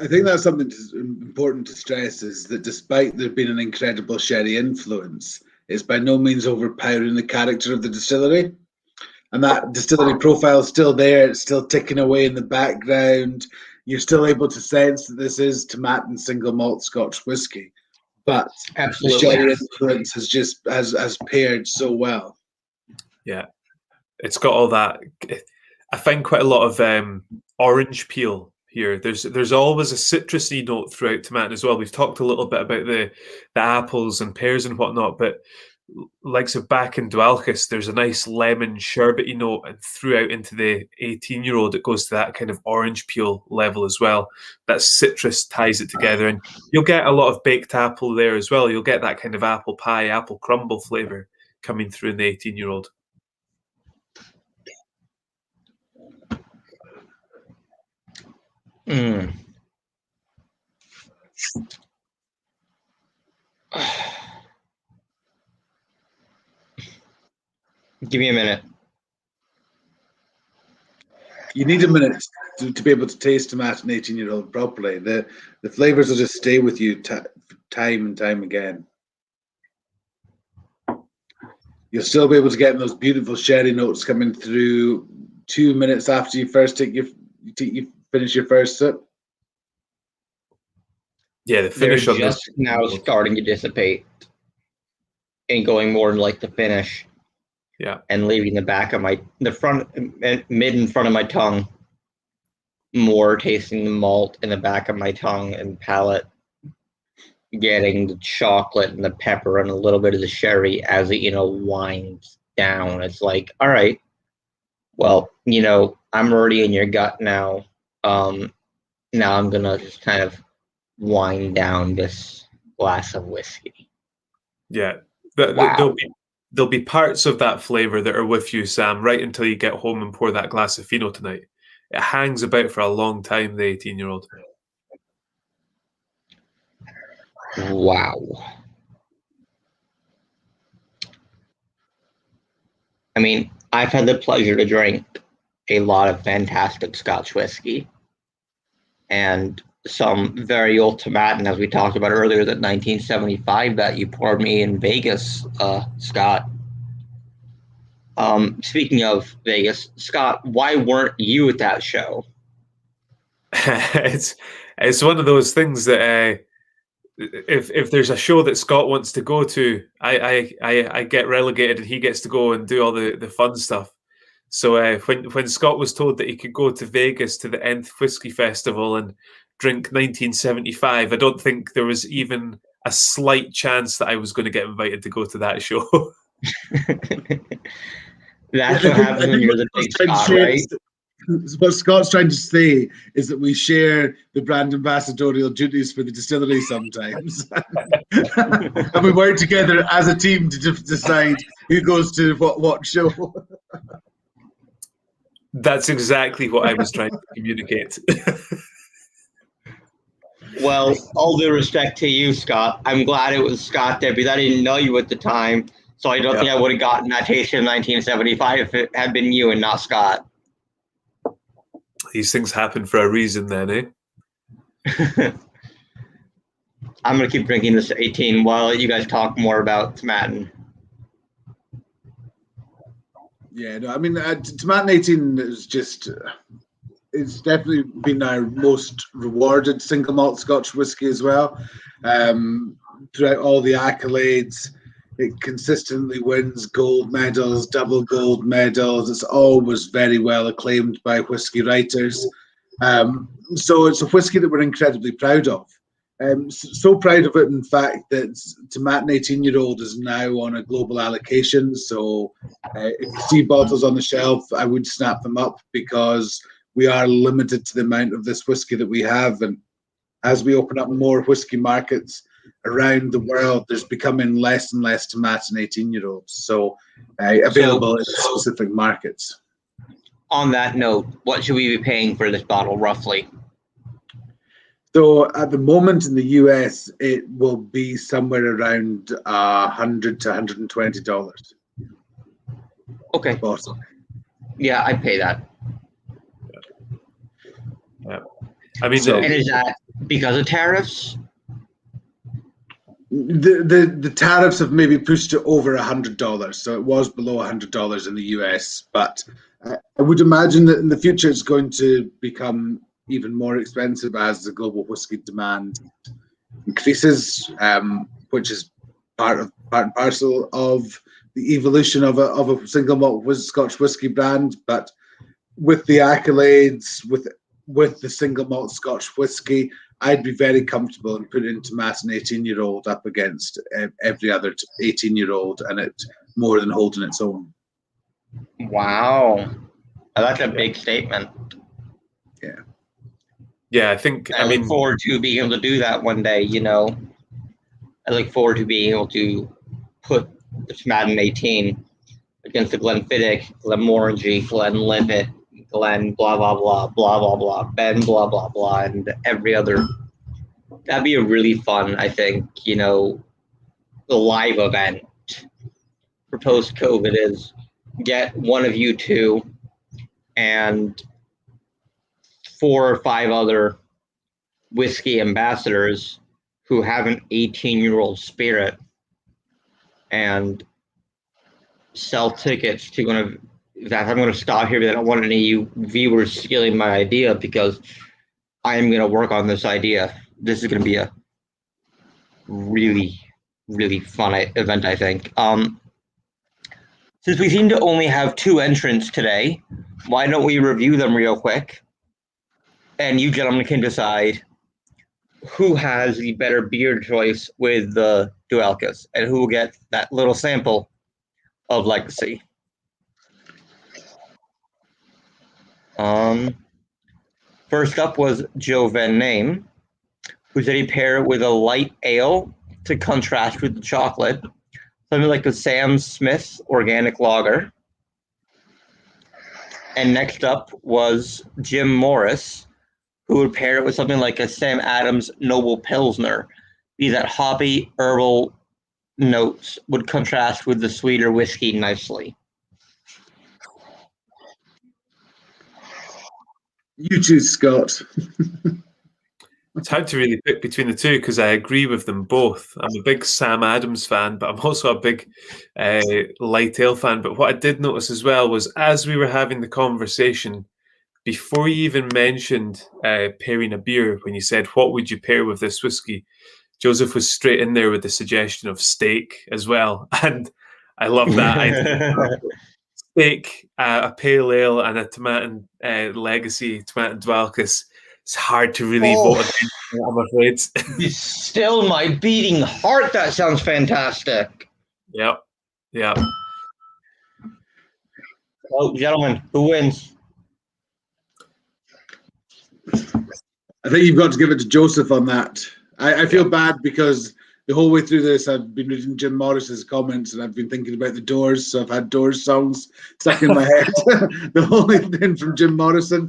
I think that's something important to stress, is that despite there being an incredible sherry influence, it's by no means overpowering the character of the distillery. And that distillery profile is still there. It's still ticking away in the background. You're still able to sense that this is Tomatin single malt Scotch whiskey. But Absolutely. the sherry influence has paired so well. Yeah, it's got all that. I find quite a lot of orange peel here. There's always a citrusy note throughout Tomatin as well. We've talked a little bit about the apples and pears and whatnot, but likes of Back and Dwalchus, there's a nice lemon sherbety note, and throughout into the 18-year-old, it goes to that kind of orange peel level as well. That citrus ties it together, and you'll get a lot of baked apple there as well. You'll get that kind of apple pie, apple crumble flavour coming through in the 18-year-old. Give me a minute. You need a minute to be able to taste Tomatin 18-year-old properly. The flavours will just stay with you time and time again. You'll still be able to get those beautiful sherry notes coming through 2 minutes after you first finish your first sip. Yeah, the finish They're on just this now starting to dissipate and going more like the finish. Yeah, and leaving the front, mid and front of my tongue, more tasting the malt in the back of my tongue and palate, getting the chocolate and the pepper and a little bit of the sherry as it, winds down. It's like, all right, well, I'm already in your gut now. Now I'm going to just kind of wind down this glass of whiskey. Yeah. Wow. There'll be parts of that flavour that are with you, Sam, right until you get home and pour that glass of Fino tonight. It hangs about for a long time, the 18-year-old. Wow. I mean, I've had the pleasure to drink a lot of fantastic Scotch whiskey and some very old Tomatin, as we talked about earlier, that 1975 that you poured me in Vegas, Scott. Speaking of Vegas, Scott, why weren't you at that show? It's one of those things that if there's a show that Scott wants to go to, I get relegated and he gets to go and do all the fun stuff. So when Scott was told that he could go to Vegas to the Nth Whiskey Festival and drink 1975, I don't think there was even a slight chance that I was going to get invited to go to that show. That's what happens when you're the big Scott, right? What Scott's trying to say is that we share the brand ambassadorial duties for the distillery sometimes. And we work together as a team to decide who goes to what show. That's exactly what I was trying to communicate. Well, all due respect to you, Scott, I'm glad it was Scott there because I didn't know you at the time. So I don't think I would have gotten that taste in 1975 if it had been you and not Scott. These things happen for a reason then, eh? I'm going to keep drinking this 18 while you guys talk more about Tomatin. Yeah, no, I mean, Tomatin 18 is just, it's definitely been our most rewarded single malt Scotch whiskey as well. Throughout all the accolades, it consistently wins gold medals, double gold medals. It's always very well acclaimed by whiskey writers. So it's a whiskey that we're incredibly proud of. So proud of it, in fact, that Tomatin 18-year-old is now on a global allocation. So if you see bottles on the shelf, I would snap them up, because we are limited to the amount of this whiskey that we have. And as we open up more whiskey markets around the world, there's becoming less and less Tomatin 18-year-olds. So available in specific markets. On that note, what should we be paying for this bottle, roughly? So at the moment in the US, it will be somewhere around $100 to $120. Okay. Bottle. Yeah, I'd pay that. Yeah. I mean, So- And is that because of tariffs? The tariffs have maybe pushed it over $100, so it was below $100 in the US. But I would imagine that in the future it's going to become even more expensive as the global whiskey demand increases, which is part and parcel of the evolution of a single malt Scotch whiskey brand. But with the accolades, with the single malt Scotch whiskey, I'd be very comfortable in putting Tomatin 18-year-old up against every other 18-year-old, and it more than holding its own. Wow. That's a big statement. yeah, I think. I look forward to being able to do that one day, you know. I look forward to being able to put the Tomatin 18 against the Glenfiddich, Glenmorangie, Glenlivet, Glen blah, blah, blah, blah, blah, blah, Ben blah, blah, blah, and every other. That'd be a really fun, I think, you know, the live event for post-COVID is get one of you two and 4 or 5 other whiskey ambassadors who have an 18-year-old spirit and sell tickets to one of. In fact, I'm going to stop here, but I don't want any of you viewers stealing my idea, because I am going to work on this idea. This is going to be a really, really fun event, I think. Since we seem to only have 2 entrants today, why don't we review them real quick? And you gentlemen can decide who has the better beer choice with the Dualcus and who will get that little sample of Legacy. First up was Joe Van Name, who said he paired it with a light ale to contrast with the chocolate, something like a Sam Smith organic lager. And next up was Jim Morris, who would pair it with something like a Sam Adams Noble Pilsner. Be that hoppy, herbal notes would contrast with the sweeter whiskey nicely. You choose, Scott. It's hard to really pick between the two because I agree with them both. I'm a big Sam Adams fan, but I'm also a big light ale fan. But what I did notice as well was as we were having the conversation, before you even mentioned pairing a beer, when you said, what would you pair with this whiskey? Joseph was straight in there with the suggestion of steak as well. And I love that. Steak, a pale ale, and a Tomatin Legacy, Tomatin Dualcus. It's hard to really vote against it, I'm afraid. Still my beating heart. That sounds fantastic. Yep. Oh, gentlemen, who wins? I think you've got to give it to Joseph on that. I feel bad because the whole way through this, I've been reading Jim Morris's comments and I've been thinking about the Doors. So I've had Doors songs stuck in my head. The whole thing from Jim Morrison.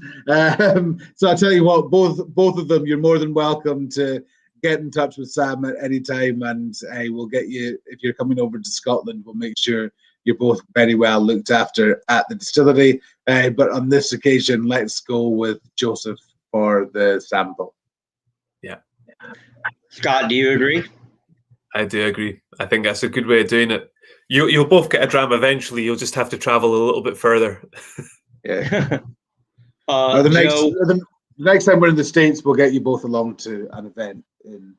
So I tell you what, both of them, you're more than welcome to get in touch with Sam at any time, and we'll get you, if you're coming over to Scotland, we'll make sure you're both very well looked after at the distillery. But on this occasion, let's go with Joseph for the sample. Yeah. Scott, do you agree? I do agree. I think that's a good way of doing it. You'll both get a dram eventually. You'll just have to travel a little bit further. Yeah. The next time we're in the States, we'll get you both along to an event in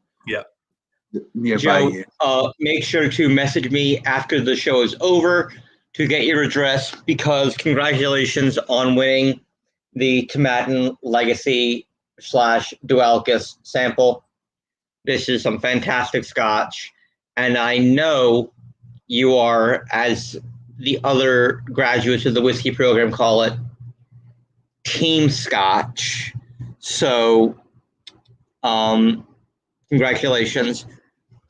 nearby Joe, you. Make sure to message me after the show is over to get your address, because congratulations on winning the Tomatin Legacy / Dualcus sample. This is some fantastic Scotch, and I know you are, as the other graduates of the whiskey program call it, Team Scotch. So, congratulations.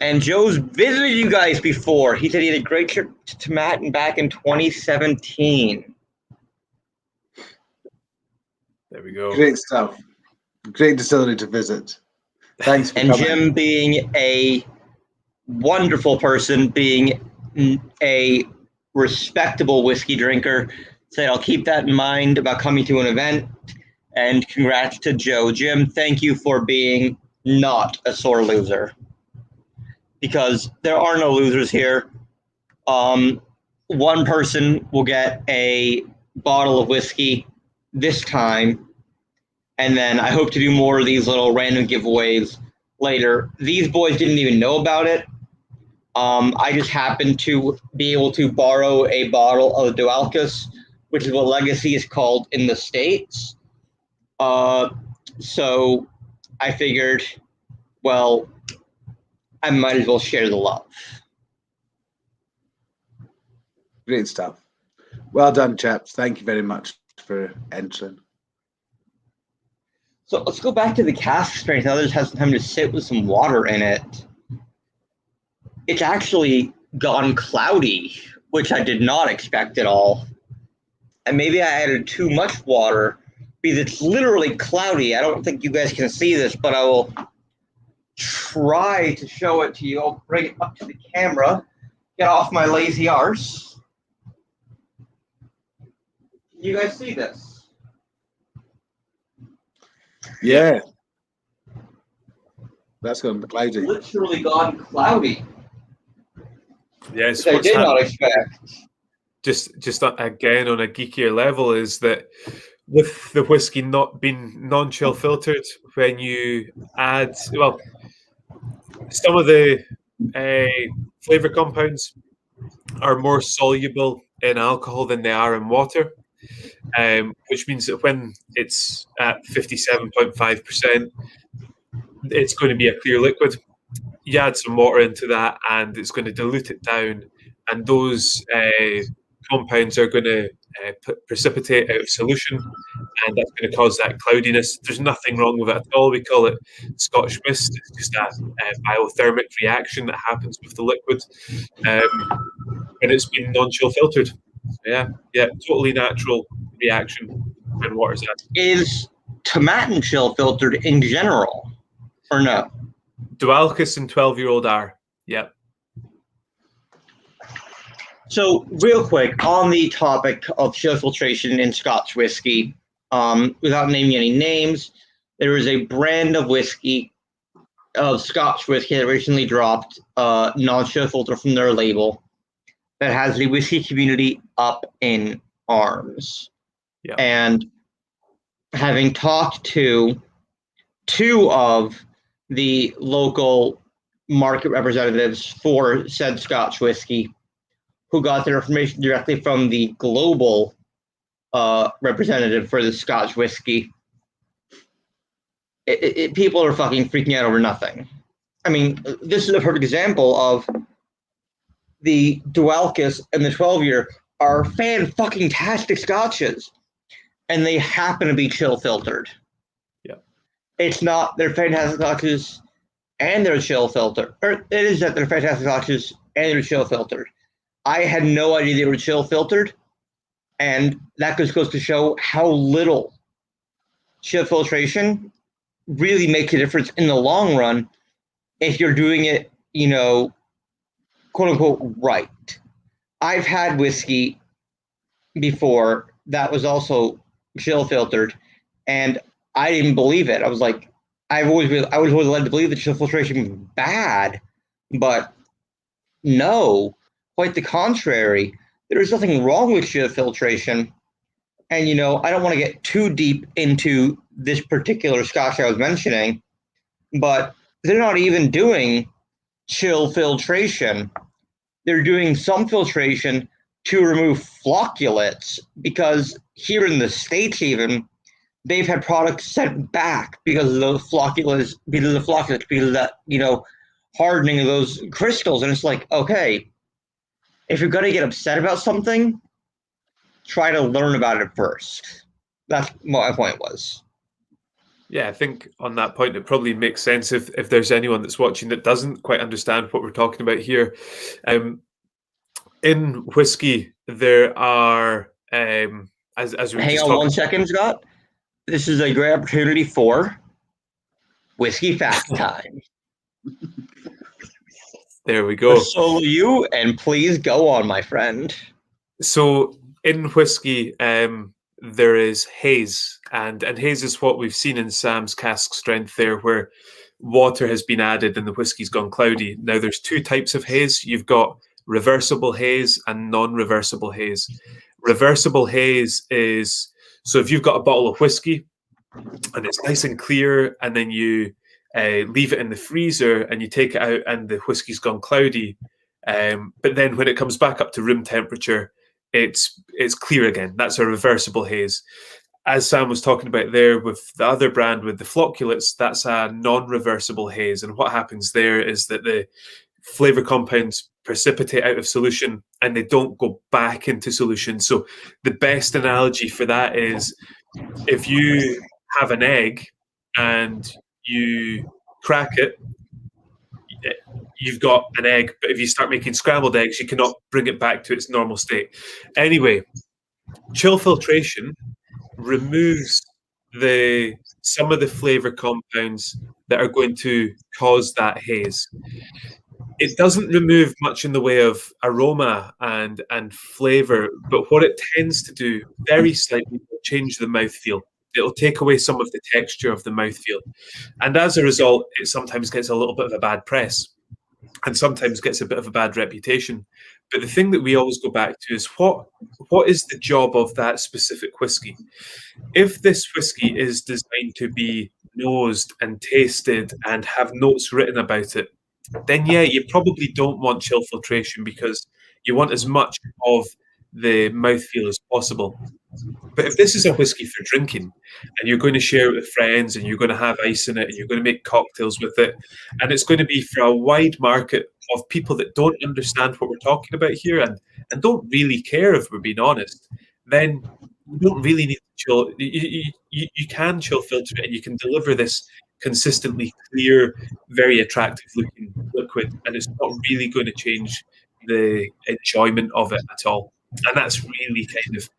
And Joe's visited you guys before. He said he had a great trip to Tomatin back in 2017. There we go. Great stuff. Great distillery to visit. Thanks for And coming. Jim, being a wonderful person, being a respectable whiskey drinker, said I'll keep that in mind about coming to an event. And congrats to Joe. Jim, thank you for being not a sore loser, because there are no losers here. One person will get a bottle of whiskey this time, and then I hope to do more of these little random giveaways later. These boys didn't even know about it. I just happened to be able to borrow a bottle of Dualcus, which is what Legacy is called in the States. So I figured, well, I might as well share the love. Great stuff. Well done, chaps. Thank you very much for entering. So let's go back to the cask strength. Now this has some time to sit with some water in it. It's actually gone cloudy, which I did not expect at all. And maybe I added too much water because it's literally cloudy. I don't think you guys can see this, but I will try to show it to you. I'll bring it up to the camera. Get off my lazy arse. Can you guys see this? Yeah. That's going to be cloudy. Literally gone cloudy. Yes, Which I did not expect. Just again on a geekier level is that with the whiskey not being non-chill filtered, when you add, well, some of the flavor compounds are more soluble in alcohol than they are in water, which means that when it's at 57.5%, it's going to be a clear liquid. You add some water into that and it's going to dilute it down, and those compounds are going to precipitate out of solution, and that's going to cause that cloudiness. There's nothing wrong with it at all. We call it Scotch mist. It's just a biothermic reaction that happens with the liquid, and it's been non-chill filtered. Yeah, totally natural reaction when water's added. Is Tomatin chill filtered in general, or no? Dualcus and 12-year-old are. Yep. So, real quick, on the topic of chill filtration in Scotch whiskey, without naming any names, there is a brand of whiskey, of Scotch whiskey that recently dropped non-chill filter from their label that has the whiskey community up in arms. Yeah. And having talked to two of the local market representatives for said Scotch whiskey, who got their information directly from the global representative for the Scotch whiskey, people are fucking freaking out over nothing. I mean, this is a perfect example of the Dualcus and the 12-year are fan-fucking-tastic Scotches, and they happen to be chill filtered. Yeah. It's not they're fantastic Scotches and they're chill filtered. Or it is that they're fantastic Scotches and they're chill filtered. I had no idea they were chill filtered, and that just goes to show how little chill filtration really makes a difference in the long run if you're doing it, quote unquote, right. I've had whiskey before that was also chill filtered, and I didn't believe it. I was like, I was always led to believe that chill filtration was bad, but no, quite the contrary. There's nothing wrong with chill filtration. And, I don't want to get too deep into this particular Scotch I was mentioning, but they're not even doing chill filtration. They're doing some filtration to remove flocculates, because here in the States even, they've had products sent back because of the flocculus, because of that, hardening of those crystals. And it's like, okay, if you're going to get upset about something, try to learn about it first. That's what my point was. Yeah, I think on that point, it probably makes sense if there's anyone that's watching that doesn't quite understand what we're talking about here. In whiskey, there are, as we were Hang just on talking. 1 second, Scott. This is a great opportunity for whiskey fact time. There we go. So you, and please go on, my friend. So in whiskey, there is haze, and haze is what we've seen in Sam's cask strength there, where water has been added and the whiskey's gone cloudy. Now there's two types of haze. You've got reversible haze and non-reversible haze. Reversible haze is, so if you've got a bottle of whiskey and it's nice and clear, and then you leave it in the freezer and you take it out and the whiskey's gone cloudy, but then when it comes back up to room temperature, it's clear again. That's a reversible haze. As Sam was talking about there with the other brand, with the flocculates, that's a non-reversible haze. And what happens there is that the flavor compounds precipitate out of solution and they don't go back into solution. So the best analogy for that is if you have an egg and you crack it, you've got an egg, but if you start making scrambled eggs, you cannot bring it back to its normal state. Anyway, chill filtration removes some of the flavor compounds that are going to cause that haze. It doesn't remove much in the way of aroma and flavor, but what it tends to do very slightly will change the mouthfeel. It'll take away some of the texture of the mouthfeel. And as a result, it sometimes gets a little bit of a bad press and sometimes gets a bit of a bad reputation. But the thing that we always go back to is what is the job of that specific whiskey? If this whiskey is designed to be nosed and tasted and have notes written about it, then yeah, you probably don't want chill filtration because you want as much of the mouthfeel as possible. But if this is a whiskey for drinking and you're going to share it with friends and you're going to have ice in it and you're going to make cocktails with it, and it's going to be for a wide market of people that don't understand what we're talking about here and don't really care, if we're being honest, then you don't really need to chill. You can chill filter it and you can deliver this consistently clear, very attractive looking liquid, and it's not really going to change the enjoyment of it at all. And that's really kind of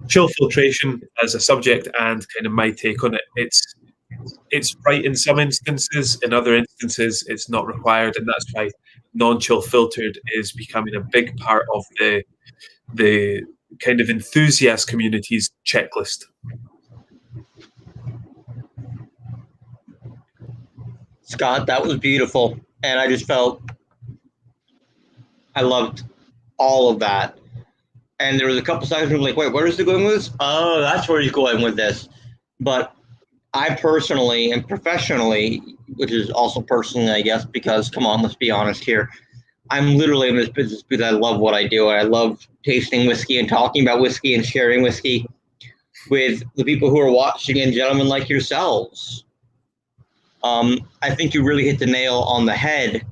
chill filtration as a subject and kind of my take on it. It's right in some instances, in other instances it's not required, and that's why non-chill filtered is becoming a big part of the kind of enthusiast community's checklist. Scott, that was beautiful, and I just felt I loved all of that. And there was a couple seconds where I'm like, wait, where is he going with this? Oh, that's where he's going with this. But I personally and professionally, which is also personally, I guess, because, come on, let's be honest here. I'm literally in this business because I love what I do. And I love tasting whiskey and talking about whiskey and sharing whiskey with the people who are watching and gentlemen like yourselves. I think you really hit the nail on the head.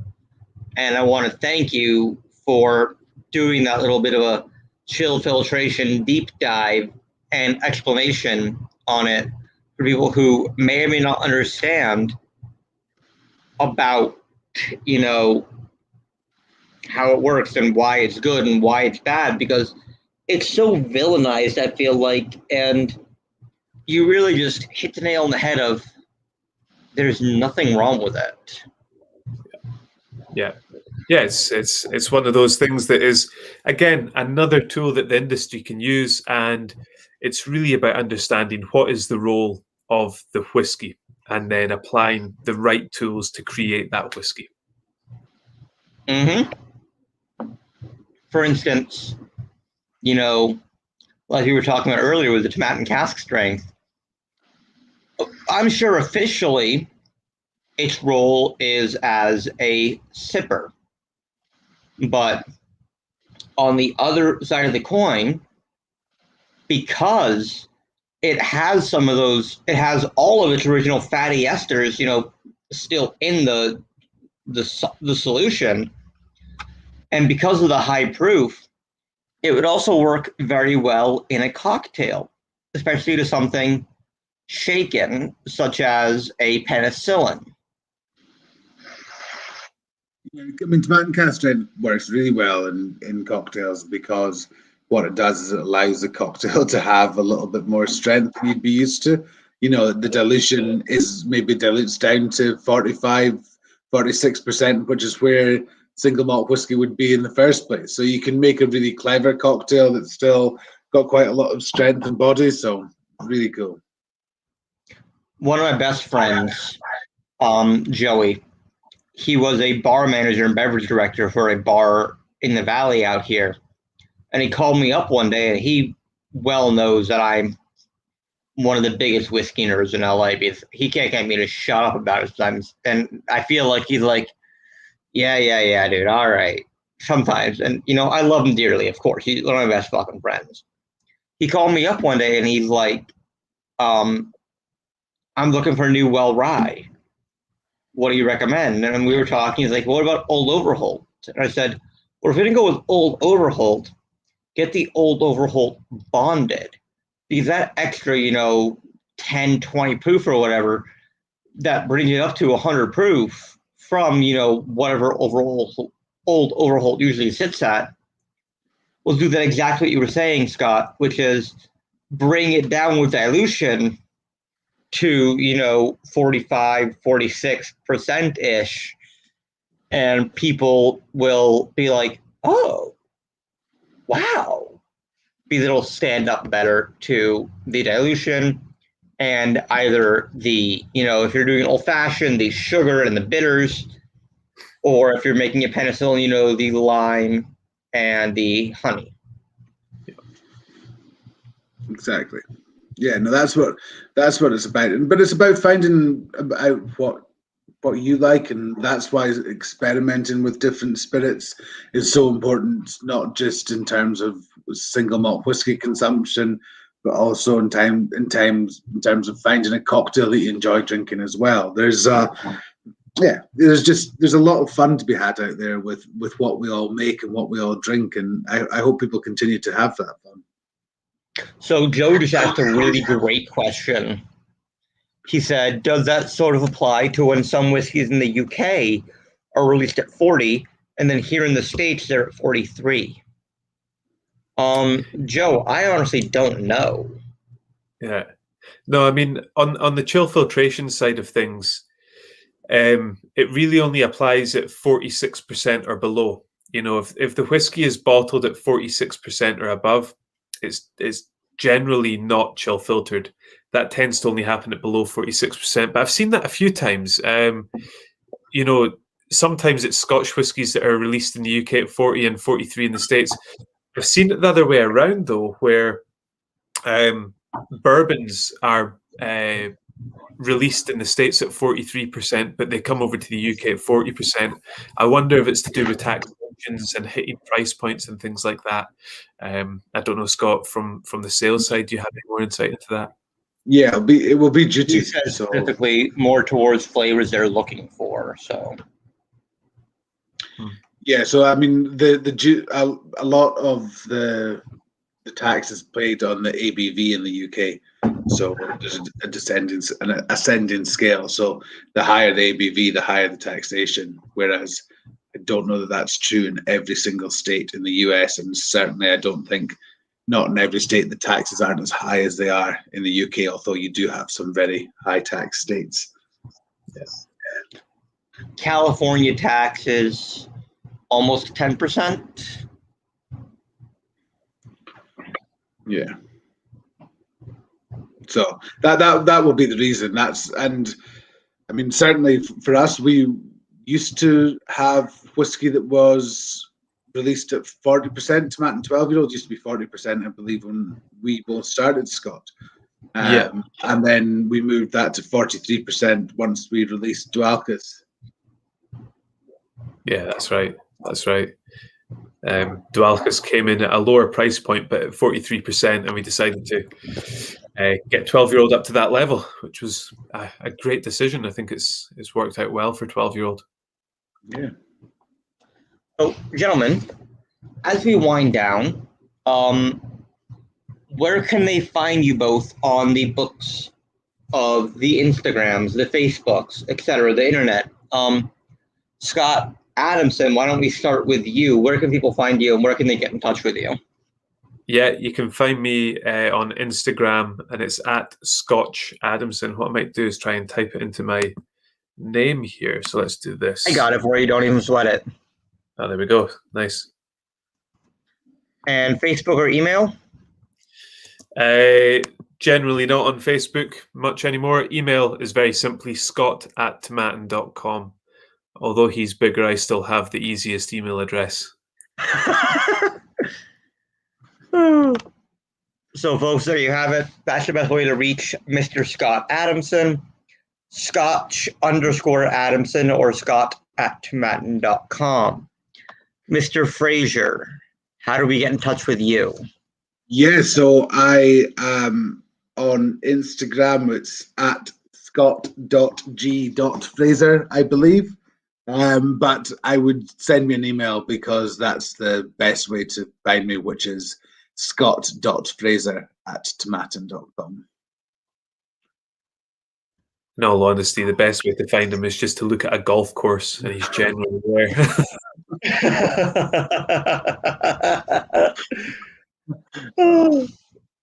And I want to thank you for doing that little bit of a chill filtration deep dive and explanation on it for people who may or may not understand about, how it works and why it's good and why it's bad, because it's so villainized, I feel like, and you really just hit the nail on the head of there's nothing wrong with it. Yeah. Yeah, it's one of those things that is, again, another tool that the industry can use, and it's really about understanding what is the role of the whiskey and then applying the right tools to create that whiskey. Mm-hmm. For instance, like we were talking about earlier with the Tomatin cask strength, I'm sure officially its role is as a sipper. But on the other side of the coin, because it has some of those. It has all of its original fatty esters, still in the solution, and because of the high proof, it would also work very well in a cocktail, especially to something shaken, such as a penicillin. I mean, tomato castrate works really well in cocktails because what it does is it allows the cocktail to have a little bit more strength than you'd be used to. The dilution is maybe dilutes down to 45, 46%, which is where single malt whiskey would be in the first place. So you can make a really clever cocktail that's still got quite a lot of strength and body. So really cool. One of my best friends, Joey, he was a bar manager and beverage director for a bar in the valley out here. And he called me up one day, and he well knows that I'm one of the biggest whiskey nerds in LA, because he can't get me to shut up about it sometimes. And I feel like he's like, yeah, dude, all right. Sometimes. And, I love him dearly, of course. He's one of my best fucking friends. He called me up one day, and he's like, I'm looking for a new well rye. What do you recommend? And we were talking. He's like, what about Old Overholt? And I said, well, if we're going to go with Old Overholt, get the Old Overholt bonded. Because that extra, 10, 20 proof or whatever, that brings it up to 100 proof from, whatever Old Overholt usually sits at. We'll do that exactly what you were saying, Scott, which is bring it down with dilution to 45, 46% ish, and people will be like, oh, wow, because it'll stand up better to the dilution, and either the if you're doing old fashioned, the sugar and the bitters, or if you're making a penicillin, the lime and the honey. Exactly. Yeah, no, that's what it's about. But it's about finding out what you like, and that's why experimenting with different spirits is so important, not just in terms of single malt whiskey consumption, but also in terms of finding a cocktail that you enjoy drinking as well. There's a lot of fun to be had out there with what we all make and what we all drink, and I hope people continue to have that fun. So Joe just asked a really great question. He said, does that sort of apply to when some whiskeys in the UK are released at 40, and then here in the States they're at 43? Joe, I honestly don't know. Yeah. No, I mean, on the chill filtration side of things, it really only applies at 46% or below. If the whiskey is bottled at 46% or above, it's generally not chill filtered. That tends to only happen at below 46%. But I've seen that a few times. Sometimes it's Scotch whiskies that are released in the UK at 40 and 43 in the States. I've seen it the other way around, though, where bourbons are released in the States at 43%, but they come over to the UK at 40%. I wonder if it's to do with taxations and hitting price points and things like that. I don't know, Scott, from the sales side, do you have any more insight into that? Yeah, it will be duty. Specifically more towards flavors they're looking for. So. Yeah, so I mean, a lot of the tax is paid on the ABV in the UK. So there's an ascending scale. So the higher the ABV, the higher the taxation. Whereas I don't know that that's true in every single state in the US, and certainly I don't think not in every state the taxes aren't as high as they are in the UK. Although you do have some very high tax states. Yes. California tax is almost 10%. Yeah. So that will be the reason. I mean, certainly for us, we used to have whiskey that was released at 40%. Tomatin 12-year-old used to be 40%, I believe, when we both started Scott. And then we moved that to 43% once we released Dualcas. Yeah, that's right. That's right. Dualcus came in at a lower price point, but at 43%, and we decided to get 12-year-old up to that level, which was a great decision. I think it's worked out well for 12-year-old. Yeah. So, gentlemen, as we wind down, where can they find you both on the books of the Instagrams, the Facebooks, etc., the internet? Scott Adamson, why don't we start with you? Where can people find you, and where can they get in touch with you? Yeah, you can find me on Instagram, and it's at Scotch Adamson. What I might do is try and type it into my name here. So let's do this. I got it for you. Don't even sweat it. Oh, there we go. Nice. And Facebook or email? Generally not on Facebook much anymore. Email is very simply scott@tomatin.com. Although he's bigger, I still have the easiest email address. So, folks, there you have it. That's the best way to reach Mr. Scott Adamson. Scotch_Adamson or scott@tomatin.com. Mr. Fraser, how do we get in touch with you? Yeah, so I am on Instagram. It's at scott.g.fraser, I believe. But I would send me an email because that's the best way to find me, which is scott.fraser@tomatin.com. In all honesty, the best way to find him is just to look at a golf course, and he's generally there.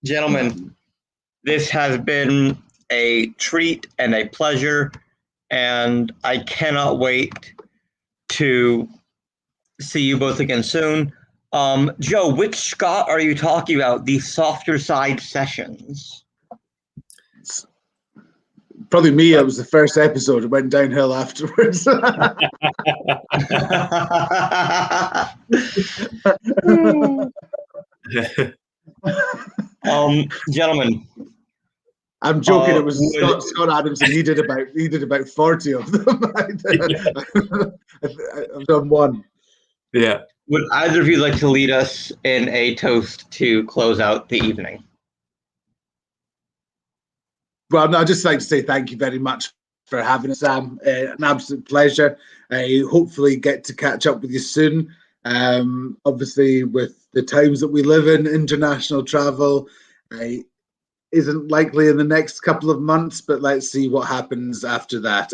Gentlemen, this has been a treat and a pleasure, and I cannot wait to see you both again soon. Joe, which Scott are you talking about? The softer side sessions? Probably me. It was the first episode. It went downhill afterwards. Gentlemen, I'm joking. It was Scott Adamson. He did about 40 of them. I've done one. Yeah. Would either of you like to lead us in a toast to close out the evening? Well, no, I'd just like to say thank you very much for having us, Sam. An absolute pleasure. I hopefully get to catch up with you soon. Obviously, with the times that we live in, international travel isn't likely in the next couple of months, but let's see what happens after that.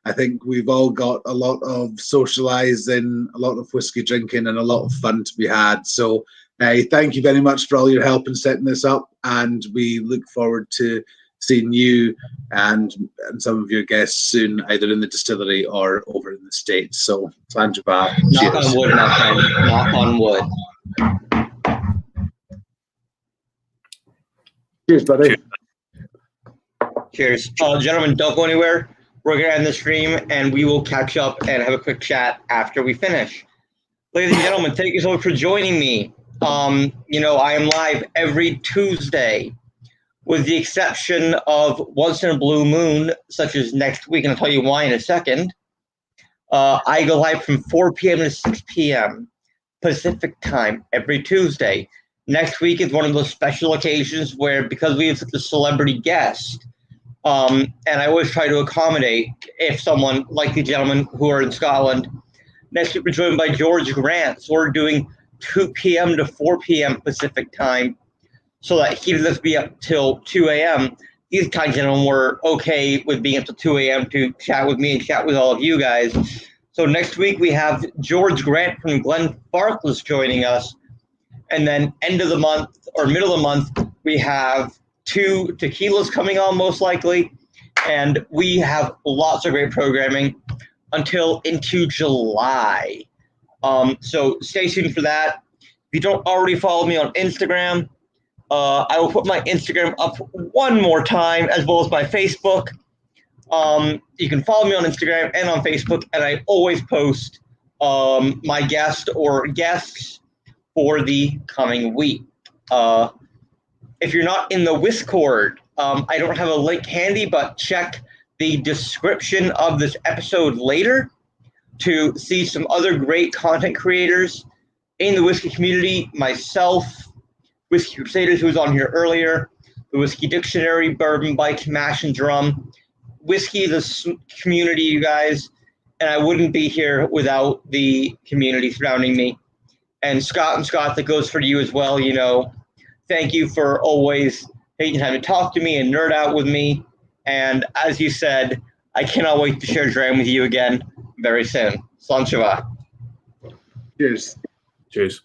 I think we've all got a lot of socializing, a lot of whiskey drinking, and a lot of fun to be had. So thank you very much for all your help in setting this up, and we look forward to seeing you and some of your guests soon, either in the distillery or over in the States. So, Slanjaba. Knock on wood, my friend. Knock on wood. Cheers, buddy. Cheers. Gentlemen, don't go anywhere. We're going to end the stream, and we will catch up and have a quick chat after we finish. Ladies and gentlemen, thank you so much for joining me. I am live every Tuesday, with the exception of once in a blue moon, such as next week, and I'll tell you why in a second. I go live from 4 p.m. to 6 p.m. Pacific time every Tuesday. Next week is one of those special occasions where, because we have such a celebrity guest, and I always try to accommodate if someone like the gentlemen who are in Scotland. Next week we're joined by George Grant, so we're doing 2 p.m. to 4 p.m. Pacific time, so that he doesn't have to be up till 2 a.m. These kind of gentlemen were okay with being up till 2 a.m. to chat with me and chat with all of you guys. So next week we have George Grant from Glenfarclas joining us. And then end of the month or middle of the month, we have 2 tequilas coming on most likely. And we have lots of great programming until into July. So stay tuned for that. If you don't already follow me on Instagram, I will put my Instagram up one more time, as well as my Facebook. You can follow me on Instagram and on Facebook, and I always post my guest or guests for the coming week. If you're not in the Discord, I don't have a link handy, but check the description of this episode later to see some other great content creators in the whiskey community, myself, Whiskey Crusaders, who was on here earlier, the Whiskey Dictionary, Bourbon, Bike, Mash, and Drum, whiskey, the community, you guys, and I wouldn't be here without the community surrounding me. And Scott, that goes for you as well. You know, thank you for always taking time to talk to me and nerd out with me. And as you said, I cannot wait to share Dram with you again very soon. Sláinte mhath. Cheers. Cheers.